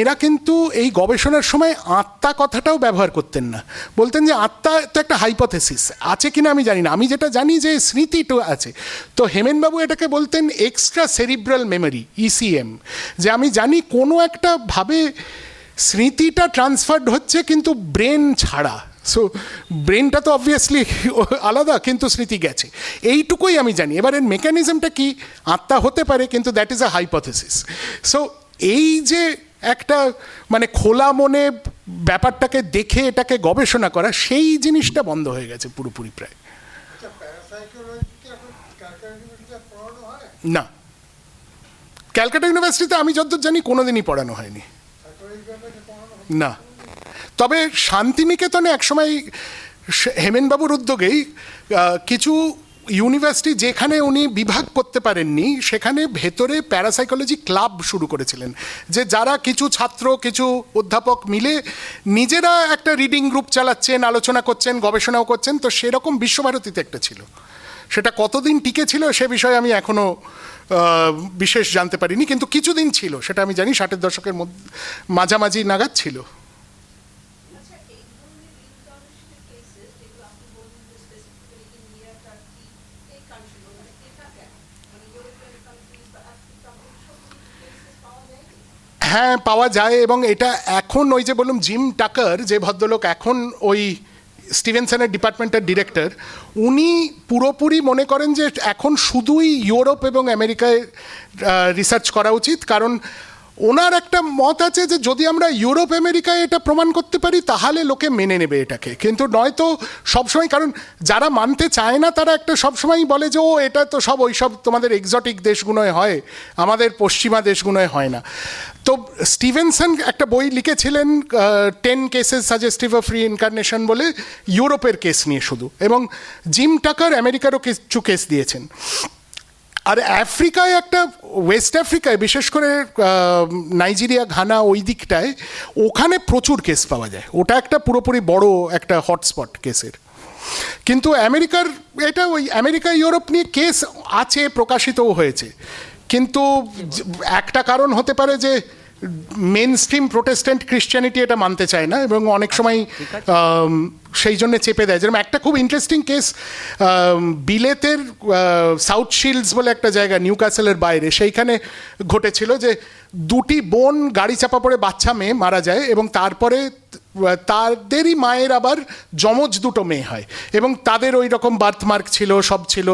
এরা কিন্তু এই গবেষণার সময় আত্মা কথাটাও ব্যবহার করতেন না, বলতেন যে আত্মা তো একটা হাইপোথেসিস, আছে কিনা আমি জানি না, আমি যেটা জানি যে স্মৃতিটা আছে। তো হেমেনবাবু এটাকে বলতেন এক্সট্রা সেরিব্রাল মেমোরি, ইসিএম, যে আমি জানি কোনো একটা ভাবে স্মৃতিটা ট্রান্সফার্ড হচ্ছে কিন্তু ব্রেন ছাড়া। সো ব্রেনটা তো অবভিয়াসলি আলাদা, কিন্তু স্মৃতি গেছে, এইটুকুই আমি জানি। এবার এর মেকানিজমটা কি, আত্মা হতে পারে, কিন্তু that is a hypothesis. So এই যে একটা মানে খোলা মনে ব্যাপারটাকে দেখে এটাকে গবেষণা করা, সেই জিনিসটা বন্ধ হয়ে গেছে পুরোপুরি প্রায়। না, ক্যালকাটা ইউনিভার্সিটিতে আমি যতদূর জানি কোনোদিনই পড়ানো হয়নি। না, তবে শান্তিনিকেতনে একসময় হেমেনবাবুর উদ্যোগেই কিছু ইউনিভার্সিটি যেখানে উনি বিভাগ করতে পারেননি, সেখানে ভেতরে প্যারাসাইকোলজি ক্লাব শুরু করেছিলেন, যে যারা কিছু ছাত্র কিছু অধ্যাপক মিলে নিজেরা একটা রিডিং গ্রুপ চালাচ্ছেন, আলোচনা করছেন, গবেষণাও করছেন। তো সেরকম বিশ্বভারতীতে একটা ছিল, সেটা কতদিন টিকে ছিল সে বিষয়ে আমি এখনও বিশেষ জানতে পারিনি, কিন্তু কিছুদিন ছিল, সেটা আমি জানি 60-এর দশকের মধ্যে মাঝামাঝি নাগাদ ছিল। হ্যাঁ, পাওয়া যায়, এবং এটা এখন ওই যে বললাম জিম টাকার যে ভদ্রলোক এখন ওই স্টিভেনসনের ডিপার্টমেন্টের ডিরেক্টর, উনি পুরোপুরি মনে করেন যে এখন শুধুই ইউরোপ এবং আমেরিকায় রিসার্চ করা উচিত। কারণ ওনার একটা মত আছে যে যদি আমরা ইউরোপ আমেরিকায় এটা প্রমাণ করতে পারি তাহলে লোকে মেনে নেবে এটাকে, কিন্তু নয়তো সবসময়, কারণ যারা মানতে চায় না তারা একটা সবসময় বলে যে ও এটা তো সব ওই সব তোমাদের এক্সোটিক দেশগুলোয় হয়, আমাদের পশ্চিমা দেশগুলোয় হয় না। তো স্টিভেনসন একটা বই লিখেছিলেন 10 কেসেস সাজেস্টিভ অফ রিইনকারনেশন বলে, ইউরোপের কেস নিয়ে শুধু, এবং জিম টাকার আমেরিকারও কিছু কেস দিয়েছেন। আর আফ্রিকায় একটা, ওয়েস্ট আফ্রিকায় বিশেষ করে নাইজেরিয়া, ঘানা, ওই দিকটায় ওখানে প্রচুর কেস পাওয়া যায়, ওটা একটা পুরোপুরি বড় একটা হটস্পট কেসের। কিন্তু আমেরিকার এটা ওই আমেরিকা ইউরোপ নিয়ে কেস আছে, প্রকাশিতও হয়েছে, কিন্তু একটা কারণ হতে পারে যে মেন স্ট্রিম প্রোটেস্ট্যান্ট ক্রিশ্চিয়ানিটি এটা মানতে চায় না, এবং অনেক সময় সেই জন্য চেপে দেয়। যেরকম একটা খুব ইন্টারেস্টিং কেস বিলেতের সাউথ শিল্ডস বলে একটা জায়গা নিউ ক্যাসেলের বাইরে, সেইখানে ঘটেছিল যে দুটি বোন গাড়ি চাপা পড়ে বাচ্চা মেয়ে মারা যায়, এবং তারপরে তাদেরই মায়ের আবার যমজ দুটো মেয়ে হয়, এবং তাদের ওই রকম বার্থমার্ক ছিল, সব ছিল,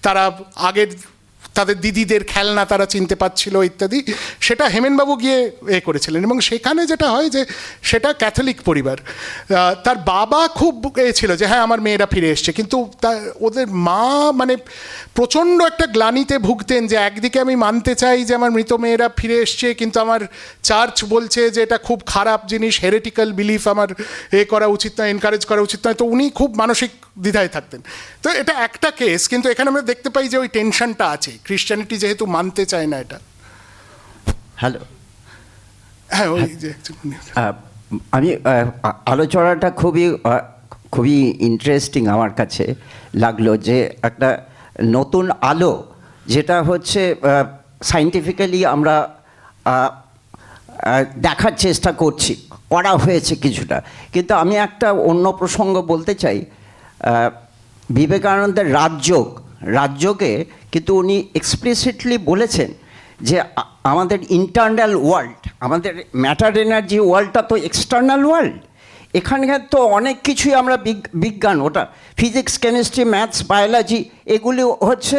তারা আগের তাদের দিদিদের খেলনা তারা চিনতে পারছিল ইত্যাদি। সেটা হেমেনবাবু গিয়ে করেছিলেন, এবং সেখানে যেটা হয় যে সেটা ক্যাথলিক পরিবার, তার বাবা খুব ছিল যে হ্যাঁ আমার মেয়েরা ফিরে এসছে, কিন্তু ওদের মা মানে প্রচণ্ড একটা গ্লানিতে ভুগতেন যে একদিকে আমি মানতে চাই যে আমার মৃত মেয়েরা ফিরে এসছে, কিন্তু আমার চার্চ বলছে যে এটা খুব খারাপ জিনিস, হেরেটিক্যাল বিলিফ, আমার করা উচিত নয়, এনকারেজ করা উচিত নয়। তো উনি খুব মানসিক দ্বিধায় থাকতেন। তো এটা একটা কেস, কিন্তু এখানে আমরা দেখতে পাই যে ওই টেনশনটা আছে, ক্রিশ্চিয়ানিটি যেহেতু মানতে চায় না এটা। হ্যালো, হ্যাঁ, ওই যে আমি আলোচনাটা খুবই ইন্টারেস্টিং আমার কাছে লাগলো, যে একটা নতুন আলো, যেটা হচ্ছে সায়েন্টিফিক্যালি আমরা দেখার চেষ্টা করা হয়েছে কিছুটা। কিন্তু আমি একটা অন্য প্রসঙ্গ বলতে চাই। বিবেকানন্দের রাজযোগে কিন্তু উনি এক্সপ্লিসিটলি বলেছেন যে আমাদের ইন্টারনাল ওয়ার্ল্ড, আমাদের ম্যাটার এনার্জি ওয়ার্ল্ডটা তো এক্সটার্নাল ওয়ার্ল্ড। এখানকার তো অনেক কিছুই আমরা বিজ্ঞান, ওটা ফিজিক্স, কেমিস্ট্রি, ম্যাথস, বায়োলজি, এগুলি হচ্ছে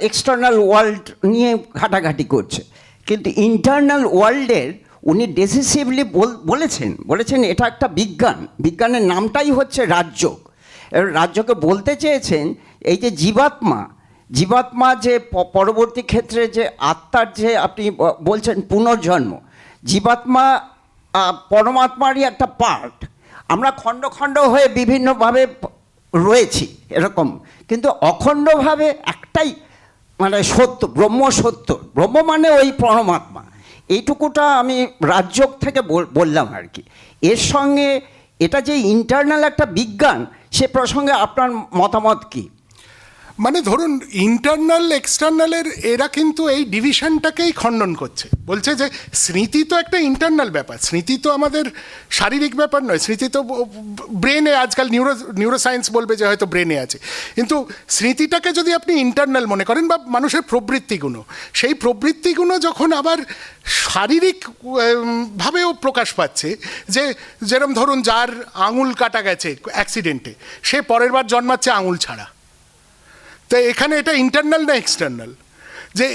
এক্সটার্নাল ওয়ার্ল্ড নিয়ে ঘাটাঘাটি করছে। কিন্তু ইন্টারনাল ওয়ার্ল্ডের উনি ডিসিসিভলি বলেছেন এটা একটা বিজ্ঞানের নামটাই হচ্ছে রাজযোগ। রাজযোগে বলতে চেয়েছেন এই যে জীবাত্মা যে পরবর্তী ক্ষেত্রে যে আত্মার যে আপনি বলছেন পুনর্জন্ম, জীবাত্মা পরমাত্মারই একটা পার্ট। আমরা খণ্ড খণ্ড হয়ে বিভিন্নভাবে রয়েছি এরকম, কিন্তু অখণ্ডভাবে একটাই মানে সত্য, ব্রহ্ম মানে ওই পরমাত্মা। এইটুকুটা আমি রাজযোগ থেকে বললাম আর কি। এর সঙ্গে এটা যে ইন্টারনাল একটা বিজ্ঞান, সে প্রসঙ্গে আপনার মতামত কি? মানে ধরুন ইন্টারনাল এক্সটার্নালের এরা কিন্তু এই ডিভিশনটাকেই খণ্ডন করছে, বলছে যে স্মৃতি তো একটা ইন্টারনাল ব্যাপার, স্মৃতি তো আমাদের শারীরিক ব্যাপার নয়, স্মৃতি তো ব্রেনে, আজকাল নিউরোসায়েন্স বলবে যে হয়তো ব্রেনে আছে, কিন্তু স্মৃতিটাকে যদি আপনি ইন্টারনাল মনে করেন বা মানুষের প্রবৃত্তিগুলো, সেই প্রবৃত্তিগুলো যখন আবার শারীরিক ভাবেও প্রকাশ পাচ্ছে, যে যেরকম ধরুন যার আঙুল কাটা গেছে অ্যাক্সিডেন্টে, সে পরের বার জন্মাচ্ছে আঙুল ছাড়া, তো এখানে এটা ইন্টারনাল না এক্সটার্নাল? যে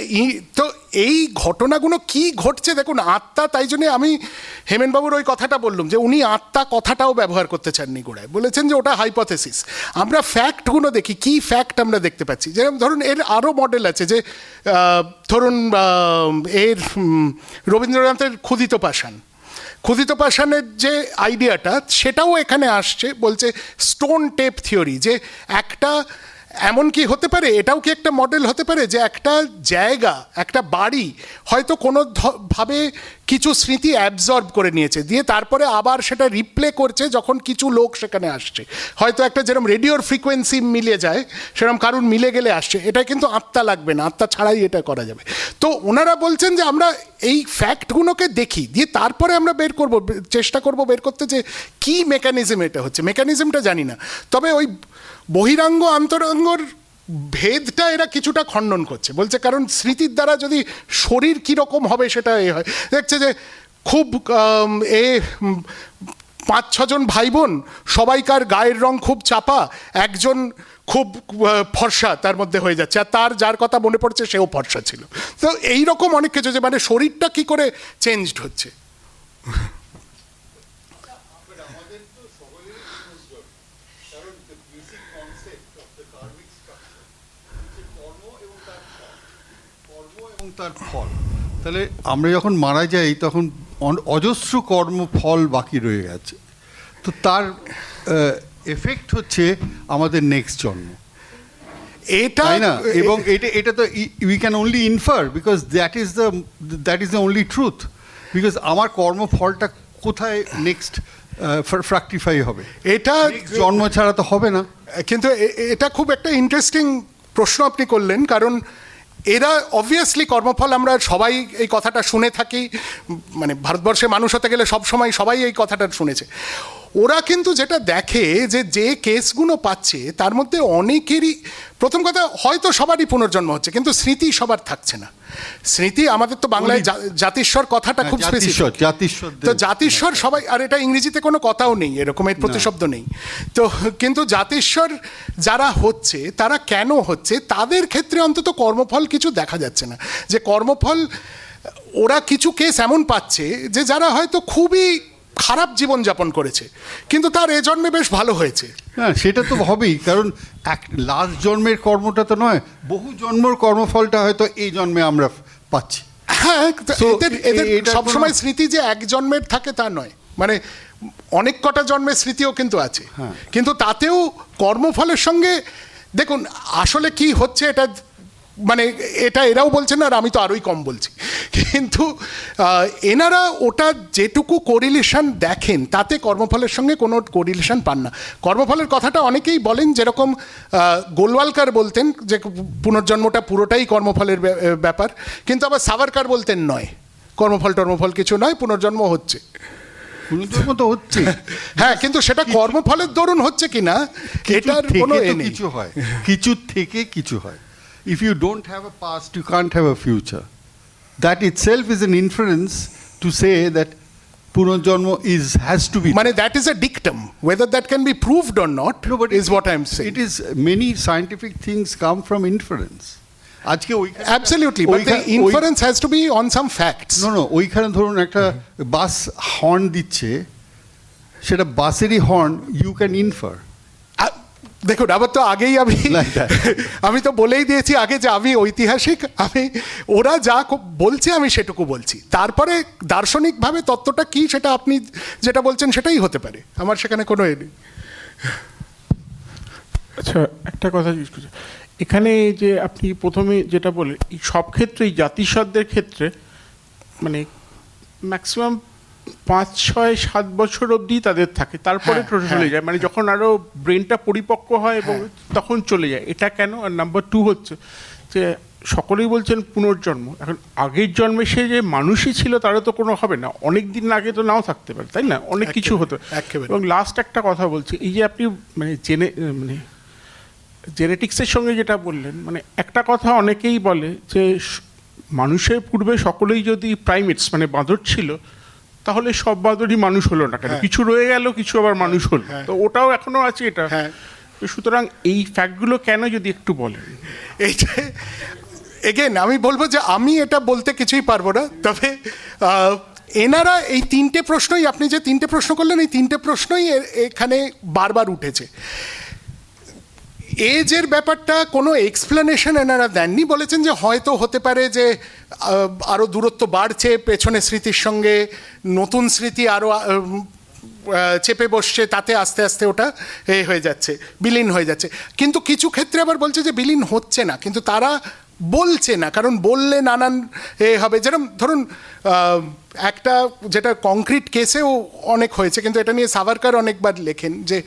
তো এই ঘটনাগুলো কি ঘটছে দেখুন, আত্মা, তাই জন্যে আমি হেমেনবাবুর ওই কথাটা বললাম যে উনি আত্মা কথাটাও ব্যবহার করতে চাননি গোড়ায়, বলেছেন যে ওটা হাইপোথেসিস। আমরা ফ্যাক্টগুলো দেখি, কি ফ্যাক্ট আমরা দেখতে পাচ্ছি, যেরকম ধরুন এর আরও মডেল আছে, যে ধরুন এর রবীন্দ্রনাথের ক্ষুধিত পাষাণ, ক্ষুধিত পাষাণের যে আইডিয়াটা সেটাও এখানে আসছে, বলছে স্টোন টেপ থিওরি, যে একটা এমন কি হতে পারে, এটাও কি একটা মডেল হতে পারে যে একটা জায়গা, একটা বাড়ি হয়তো কোনো ভাবে কিছু স্মৃতি অ্যাবজর্ব করে নিয়েছে, দিয়ে তারপরে আবার সেটা রিপ্লে করছে যখন কিছু লোক সেখানে আসছে, হয়তো একটা যেরকম রেডিওর ফ্রিকোয়েন্সি মিলে যায় সেরকম কারুর মিলে গেলে আসছে, এটা কিন্তু আত্মা লাগবে না, আত্মা ছাড়াই এটা করা যাবে। তো ওনারা বলছেন যে আমরা এই ফ্যাক্টগুলোকে দেখি, দিয়ে তারপরে আমরা বের করব, চেষ্টা করব বের করতে যে কি মেকানিজম এটা হচ্ছে, মেকানিজমটা জানি না, তবে ওই বহিরাঙ্গ অন্তরঙ্গর ভেদটা এরা কিছুটা খণ্ডন করছে, বলছে কারণ স্মৃতির দ্বারা যদি শরীর কীরকম হবে সেটা এ হয়, দেখছে যে খুব 5-6 জন ভাই বোন, সবাইকার গায়ের রং খুব চাপা, একজন খুব ফর্সা তার মধ্যে হয়ে যাচ্ছে, আর তার যার কথা মনে পড়ছে সেও ফর্সা ছিল। তো এইরকম অনেক কিছু, যে মানে শরীরটা কি করে চেঞ্জড হচ্ছে। তার ফল, তাহলে আমরা যখন মারা যাই তখন অজস্র কর্মফল বাকি রয়ে গেছে, তো তার এফেক্ট হচ্ছে আমাদের নেক্সট জন্ম, এটা তাই না? এবং এটা তো we can only infer, because that is the only truth, because আমার কর্মফলটা কোথায় নেক্সট ফ্রাক্টিফাই হবে, এটা জন্ম ছাড়া তো হবে না। কিন্তু এটা খুব একটা ইন্টারেস্টিং প্রশ্ন আপনি করলেন, কারণ এরা অবভিয়াসলি কর্মফল, আমরা সবাই এই কথাটা শুনে থাকি, মানে ভারতবর্ষে মানুষ হতে গেলে সবাই এই কথাটা শুনেছে। ওরা কিন্তু যেটা দেখে যে কেসগুলো পাচ্ছে তার মধ্যে অনেকেরই, প্রথম কথা হয়তো সবারই পুনর্জন্ম হচ্ছে, কিন্তু স্মৃতি সবার থাকছে না। স্মৃতি আমাদের তো বাংলায় জাতিস্বর কথাটা খুব স্পেসিফিক, তো জাতিস্বর সবাই, আর এটা ইংরেজিতে কোনো কথাও নেই, এরকমের প্রতিশব্দ নেই। তো কিন্তু জাতিস্বর যারা হচ্ছে তারা কেন হচ্ছে, তাদের ক্ষেত্রে অন্তত কর্মফল কিছু দেখা যাচ্ছে না, যে কর্মফল ওরা কিছু কেস এমন পাচ্ছে যে যারা হয়তো খুবই খারাপ জীবনযাপন করেছে কিন্তু তার এ জন্মে বেশ ভালো হয়েছে। হ্যাঁ, সেটা তো হবেই, কারণ লাস্ট জন্মের কর্মটা তো নয়, বহু জন্মের কর্মফলটা হয়তো এই জন্মে আমরা পাচ্ছি। হ্যাঁ, এদের সবসময় স্মৃতি যে এক জন্মের থাকে তা নয়, মানে অনেক কটা জন্মের স্মৃতিও কিন্তু আছে, কিন্তু তাতেও কর্মফলের সঙ্গে দেখুন আসলে কি হচ্ছে, এটা মানে এটা এরাও বলছেন না, আর আমি তো আরোই কম বলছি, কিন্তু এনারা ওটা যেটুকু কোরিলেশন দেখেন তাতে কর্মফলের সঙ্গে কোনো কোরিলেশন পান না। কর্মফলের কথাটা অনেকেই বলেন, যেরকম গোলওয়ালকার বলতেন যে পুনর্জন্মটা পুরোটাই কর্মফলের ব্যাপার, কিন্তু আবার সাভারকার বলতেন নয়, টর্মফল কিছু নয়, পুনর্জন্ম হচ্ছে। পুনর্জন্ম তো হচ্ছে, হ্যাঁ, কিন্তু সেটা কর্মফলের দরুন হচ্ছে কিনা এটার কোনো কিছু হয়, কিছু থেকে কিছু হয়। If you don't have a past, you can't have a future. That itself is an inference to say that Punarjanma has to be. Mane, that is a dictum. Whether that can be proved or not is what I'm saying. It is, many scientific things come from inference. Absolutely, but the inference has to be on some facts. No, ওইখানে ধরুন একটা বাস horn দিচ্ছে, সেটা বাসেরই horn, you can infer. দেখুন, আবার তো আগেই আমি তো বলেই দিয়েছি আগে যে আমি ঐতিহাসিক, আমি ওরা যা বলছে আমি সেটুকু বলছি, তারপরে দার্শনিকভাবে তত্ত্বটা কি সেটা আপনি যেটা বলছেন সেটাই হতে পারে, আমার সেখানে কোনো এ নেই। আচ্ছা, একটা কথা জিজ্ঞেস করছি, এখানে যে আপনি প্রথমে যেটা বলেন, সব ক্ষেত্রেই জাতিস্বরদের ক্ষেত্রে মানে ম্যাক্সিমাম 5, 6, 7 বছর অবধি তাদের থাকে, তারপরে হ্যাঁ, চলে যায়, মানে যখন আরো ব্রেনটা পরিপক্ক হয় এবং তখন চলে যায়। এটা কেন? আর নাম্বার 2 হচ্ছে যে সকলেই বলছেন পুনর্জন্ম, এখন আগের জন্মে সে যে মানুষই ছিল তারও তো কোনো হবে না, অনেক দিন আগে তো নাও থাকতে পারে, তাই না? অনেক কিছু হতো। একেবারে। এবং লাস্ট একটা কথা বলছি, এই যে আপনি মানে জেনেটিক্সের সঙ্গে যেটা বললেন, মানে একটা কথা অনেকেই বলে যে মানুষের পূর্বে সকলেই যদি প্রাইমেটস মানে বাঁদর ছিল, তাহলে সব বাঁদরই মানুষ হলো না কেন? কিছু রয়ে গেল, কিছু আবার মানুষ হলো, তো ওটাও এখনো আছে এটা। তো সুতরাং এই ফ্যাক্টগুলো কেন যদি একটু বলেন। এইটা এগেন আমি বলবো যে আমি এটা বলতে কিছুই পারবো না, তবে এনারা এই 3টে প্রশ্নই, আপনি যে 3টে প্রশ্ন করলেন, এই 3টে প্রশ্নই এখানে বারবার উঠেছে। এজের ব্যাপারটা কোনো এক্সপ্লেনেশন এনারা দেননি, বলেছেন যে হয়তো হতে পারে যে আরও দূরত্ব বাড়ছে পেছনে স্মৃতির সঙ্গে, নতুন স্মৃতি আরও চেপে বসছে, তাতে আস্তে আস্তে ওটা হয়ে যাচ্ছে, বিলীন হয়ে যাচ্ছে। কিন্তু কিছু ক্ষেত্রে আবার বলছে যে বিলীন হচ্ছে না, কিন্তু তারা বলছে না, কারণ বললে নানান হবে। যেরকম ধরুন একটা যেটা কংক্রিট কেসেও অনেক হয়েছে, কিন্তু এটা নিয়ে সাভারকার অনেকবার লেখেন, যে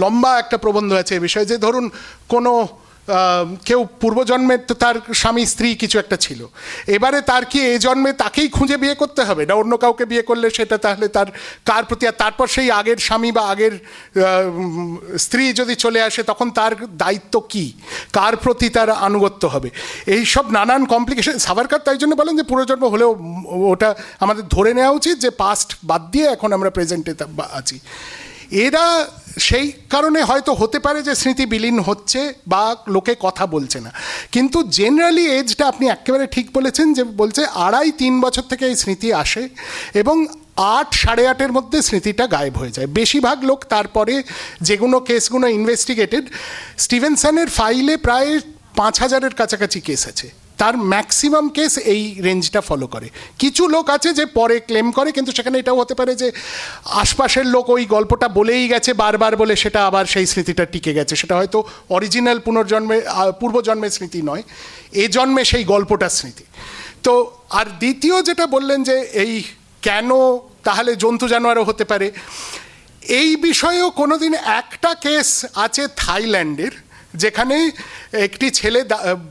লম্বা একটা প্রবন্ধ আছে এ বিষয়ে, যে ধরুন কোনো কেউ পূর্বজন্মে তো তার স্বামী স্ত্রী কিছু একটা ছিল, এবারে তার কি এই জন্মে তাকেই খুঁজে বিয়ে করতে হবে, না অন্য কাউকে বিয়ে করলে সেটা তাহলে তার কার প্রতি, আর তারপর সেই আগের স্বামী বা আগের স্ত্রী যদি চলে আসে তখন তার দায়িত্ব কি, কার প্রতি তার আনুগত্য হবে, এই সব নানান কমপ্লিকেশন। সাভারকার তাই জন্য বলেন যে পুনর্জন্ম হলেও ওটা আমাদের ধরে নেওয়া উচিত যে পাস্ট বাদ দিয়ে এখন আমরা প্রেজেন্টে আছি। এরা সেই কারণে হয়তো হতে পারে যে স্মৃতি বিলীন হচ্ছে বা লোকে কথা বলছে না, কিন্তু জেনারেলি এজটা আপনি একেবারে ঠিক বলেছেন, যে বলছে 2.5-3 বছর থেকে এই স্মৃতি আসে এবং 8-8.5-এর মধ্যে স্মৃতিটা গায়েব হয়ে যায়। বেশিরভাগ লোক তারপরে যেগুলো কেসগুলো ইনভেস্টিগেটেড, স্টিভেনসনের ফাইলে প্রায় 5,000-এর কাছাকাছি কেস আছে, তার ম্যাক্সিমাম কেস এই রেঞ্জটা ফলো করে। কিছু লোক আছে যে পরে ক্লেম করে, কিন্তু সেখানে এটাও হতে পারে যে আশপাশের লোক ওই গল্পটা বলেই গেছে বারবার বলে সেটা আবার সেই স্মৃতিটা টিকে গেছে, সেটা হয়তো অরিজিনাল পূর্বজন্মের স্মৃতি নয়, এ জন্মে সেই গল্পটার স্মৃতি। তো আর দ্বিতীয় যেটা বললেন যে এই কেন তাহলে জন্তু জানোয়ারও হতে পারে, এই বিষয়েও কোনোদিন একটা কেস আছে থাইল্যান্ডের, যেখানে একটি ছেলে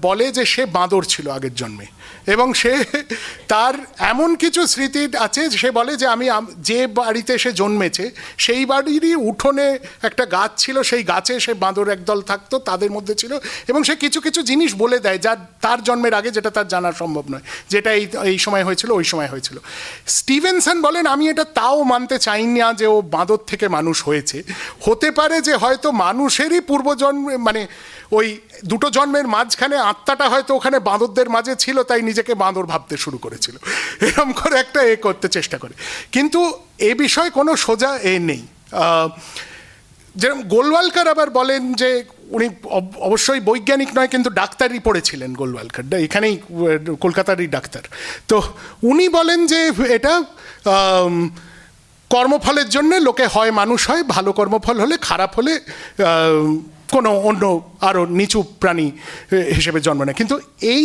বলে যে সে বাঁদর ছিল আগের জন্মে, এবং সে তার এমন কিছু স্মৃতি আছে, সে বলে যে আমি যে বাড়িতে সে জন্মেছে সেই বাড়িরই উঠোনে একটা গাছ ছিল, সেই গাছে সে বাঁদর একদল থাকতো, তাদের মধ্যে ছিল, এবং সে কিছু কিছু জিনিস বলে দেয় যা তার জন্মের আগে, যেটা তার জানা সম্ভব নয়, যেটা এই সময় হয়েছিল, ওই সময় হয়েছিল। স্টিভেনসন বলেন আমি এটা তাও মানতে চাই না যে ও বাঁদর থেকে মানুষ হয়েছে, হতে পারে যে হয়তো মানুষেরই পূর্বজন্মে, মানে ওই দুটো জন্মের মাঝখানে আত্মাটা হয়তো ওখানে বাঁদরদের মাঝে ছিল, তাই নিজেকে বাঁদর ভাবতে শুরু করেছিল, এরকম করে একটা করতে চেষ্টা করে। কিন্তু এ বিষয়ে কোনো সোজা নেই। যেরকম গোলওয়ালকার আবার বলেন যে উনি অবশ্যই বৈজ্ঞানিক নয়, কিন্তু ডাক্তারই পড়েছিলেন গোলওয়ালকার, এখানেই কলকাতারই ডাক্তার। তো উনি বলেন যে এটা কর্মফলের জন্য লোকে হয় মানুষ হয়, ভালো কর্মফল হলে, খারাপ হলে কোনো অন্য আরও নিচু প্রাণী হিসেবে জন্ম নেয়। কিন্তু এই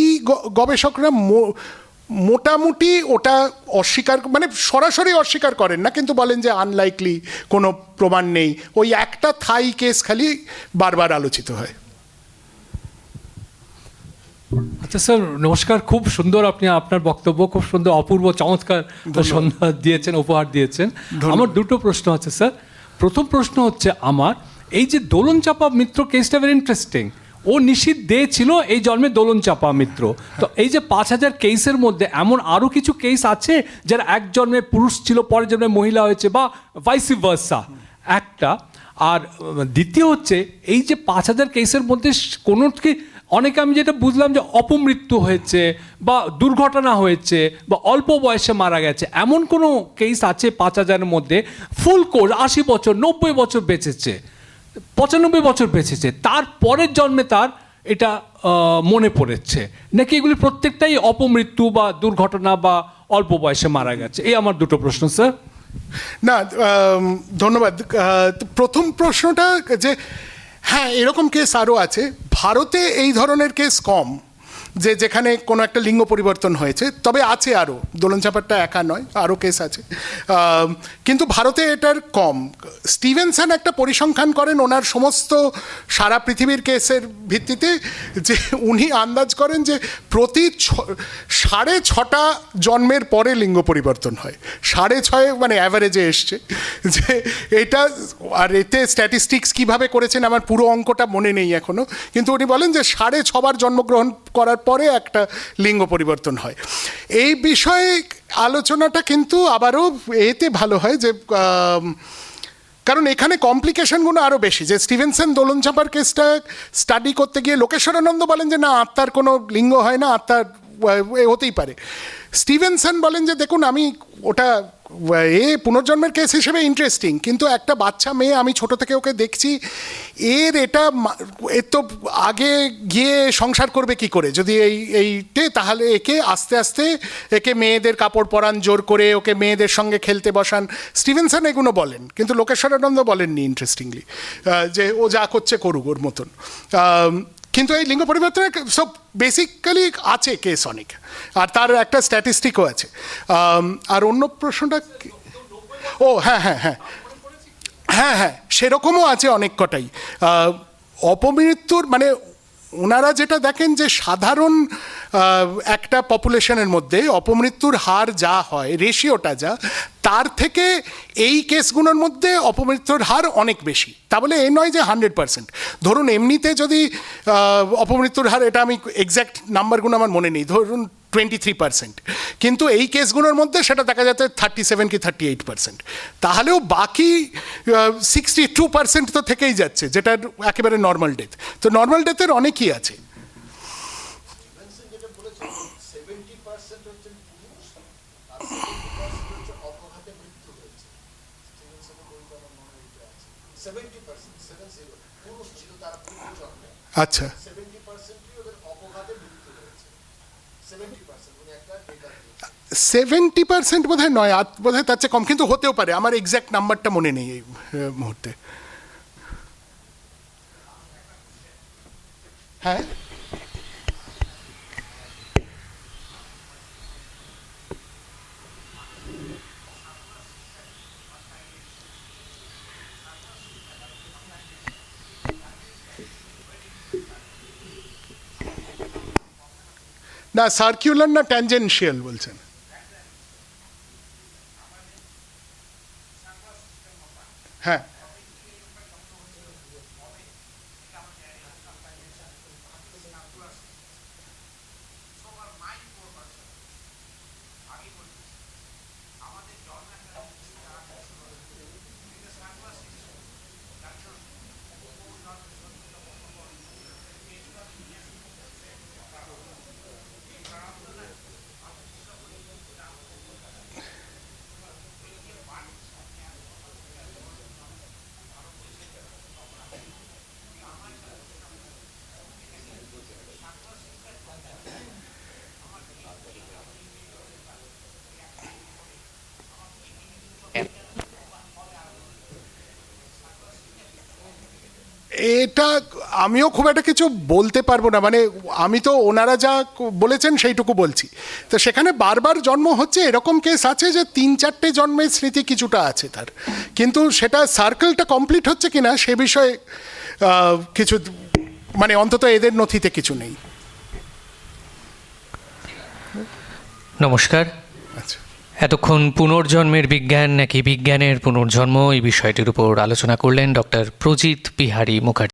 গবেষকরা মোটামুটি ওটা অস্বীকার, মানে সরাসরি অস্বীকার করেন না, কিন্তু বলেন যে আনলাইকলি, কোনো প্রমাণ নেই। ওই একটা থাই কেস খালি বারবার আলোচিত হয়। আচ্ছা স্যার, নমস্কার। খুব সুন্দর আপনি আপনার বক্তব্য, খুব সুন্দর, অপূর্ব, চমৎকার সন্ধ্যা দিয়েছেন, উপহার দিয়েছেন। আমার দুটো প্রশ্ন আছে স্যার। প্রথম প্রশ্ন হচ্ছে আমার, এই যে দোলন চাপা মিত্র কেসটা ভেরি ইন্টারেস্টিং। ও নিশীথ দে ছিল এই জন্মে দোলন চাপা মিত্র। তো এই যে 5,000 কেসের মধ্যে এমন আরও কিছু কেস আছে যারা এক জন্মে পুরুষ ছিল, পরের জন্মে মহিলা হয়েছে, বা ভাইসি ভার্সা, একটা। আর দ্বিতীয় হচ্ছে, এই যে 5,000 কেসের মধ্যে কোনো কি, অনেকে আমি যেটা বুঝলাম যে অপমৃত্যু হয়েছে বা দুর্ঘটনা হয়েছে বা অল্প বয়সে মারা গেছে, এমন কোনো কেস আছে 5,000-এর মধ্যে ফুল কোর্স 80 বছর 90 বছর বেঁচেছে, 95 বছর বেঁচেছে, তার পরের জন্মে তার এটা মনে পড়েছে, নাকি এগুলি প্রত্যেকটাই অপমৃত্যু বা দুর্ঘটনা বা অল্প বয়সে মারা গেছে? এই আমার দুটো প্রশ্ন স্যার। না, ধন্যবাদ। প্রথম প্রশ্নটা যে হ্যাঁ, এরকম কেস আরও আছে। ভারতে এই ধরনের কেস কম, যে যেখানে কোনো একটা লিঙ্গ পরিবর্তন হয়েছে, তবে আছে আরও, দোলনচাঁপারটা একা নয়, আরও কেস আছে, কিন্তু ভারতে এটার কম। স্টিভেনসন একটা পরিসংখ্যান করেন ওনার সমস্ত সারা পৃথিবীর কেসের ভিত্তিতে, যে উনি আন্দাজ করেন যে প্রতি 6.5টা জন্মের পরে লিঙ্গ পরিবর্তন হয়। 6.5 মানে অ্যাভারেজে এসছে যে এটা। আর এতে স্ট্যাটিস্টিক্স কীভাবে করেছেন আমার পুরো অঙ্কটা মনে নেই এখনও, কিন্তু উনি বলেন যে 6.5বার জন্মগ্রহণ করার পরে একটা লিঙ্গ পরিবর্তন হয়। এই বিষয়ে আলোচনাটা কিন্তু আবারও এতে ভালো হয় যে কারণ এখানে কমপ্লিকেশনগুলো আরও বেশি। যে স্টিভেনসন দোলনচাঁপার কেসটা স্টাডি করতে গিয়ে লোকেশ্বরানন্দ বলেন যে না, আত্মার কোনো লিঙ্গ হয় না, আত্মার হতেই পারে। স্টিভেনসন বলেন যে দেখুন, আমি ওটা পুনর্জন্মের কেস হিসেবে ইন্টারেস্টিং, কিন্তু একটা বাচ্চা মেয়ে, আমি ছোট থেকে ওকে দেখছি, এর তো আগে গিয়ে সংসার করবে কি করে যদি এইটে, তাহলে একে আস্তে আস্তে একে মেয়েদের কাপড় পরান জোর করে, ওকে মেয়েদের সঙ্গে খেলতে বসান। স্টিভেনসন এগুলো বলেন, কিন্তু লোকেশ্বরানন্দ বলেননি ইন্টারেস্টিংলি, যে ও যা করছে করুক ওর মতন। কিন্তু এই লিঙ্গ পরিবর্তনের সব বেসিক্যালি আছে কেস অনেক, আর তার একটা স্ট্যাটিস্টিকও আছে। আর অন্য প্রশ্নটা, ও হ্যাঁ হ্যাঁ হ্যাঁ হ্যাঁ হ্যাঁ সেরকমও আছে অনেক কটাই। অপমৃত্যুর মানে ওনারা যেটা দেখেন যে সাধারণ একটা পপুলেশনের মধ্যে অপমৃত্যুর হার যা হয়, রেশিওটা যা, তার থেকে এই কেসগুলোর মধ্যে অপমৃত্যুর হার অনেক বেশি। তা বলে এই নয় যে 100%। ধরুন এমনিতে যদি অপমৃত্যুর হার, এটা আমি এক্স্যাক্ট নাম্বারগুলো আমার মনে নেই, ধরুন 23%, কিন্তু এই কেসগুলোর মধ্যে সেটা দেখা যাচ্ছে 37 কি 38%। তাহলেও বাকি 62% তো থেকেই যাচ্ছে, যেটা একেবারে নর্মাল ডেথ। তো নর্মাল ডেথের অনেকই আছে। আচ্ছা, 70% বোধ হয় নয়, বোধ হয় তার চেয়ে কম, কিন্তু হতেও পারে, আমার এক্স্যাক্ট নাম্বারটা মনে নেই এই মুহূর্তে। হ্যাঁ, না সার্কুলার না ট্যানজেনশিয়াল বলছেন? হ্যাঁ, এটা আমিও খুব একটা কিছু বলতে পারবো না, মানে আমি তো ওনারা যা বলেছেন সেইটুকু বলছি। তো সেখানে বারবার জন্ম হচ্ছে, এরকম কেস আছে যে 3-4টে জন্মের স্মৃতি কিছুটা আছে তার, কিন্তু সেটা সার্কেলটা কমপ্লিট হচ্ছে কিনা সে বিষয়ে কিছু, মানে অন্তত এদের নথিতে কিছু নেই। নমস্কার। আচ্ছা, এতক্ষণ পুনর্জন্মের বিজ্ঞান নাকি বিজ্ঞানের পুনর্জন্ম, এই বিষয়টির উপর আলোচনা করলেন ডক্টর প্রজিত বিহারী মুখার্জি।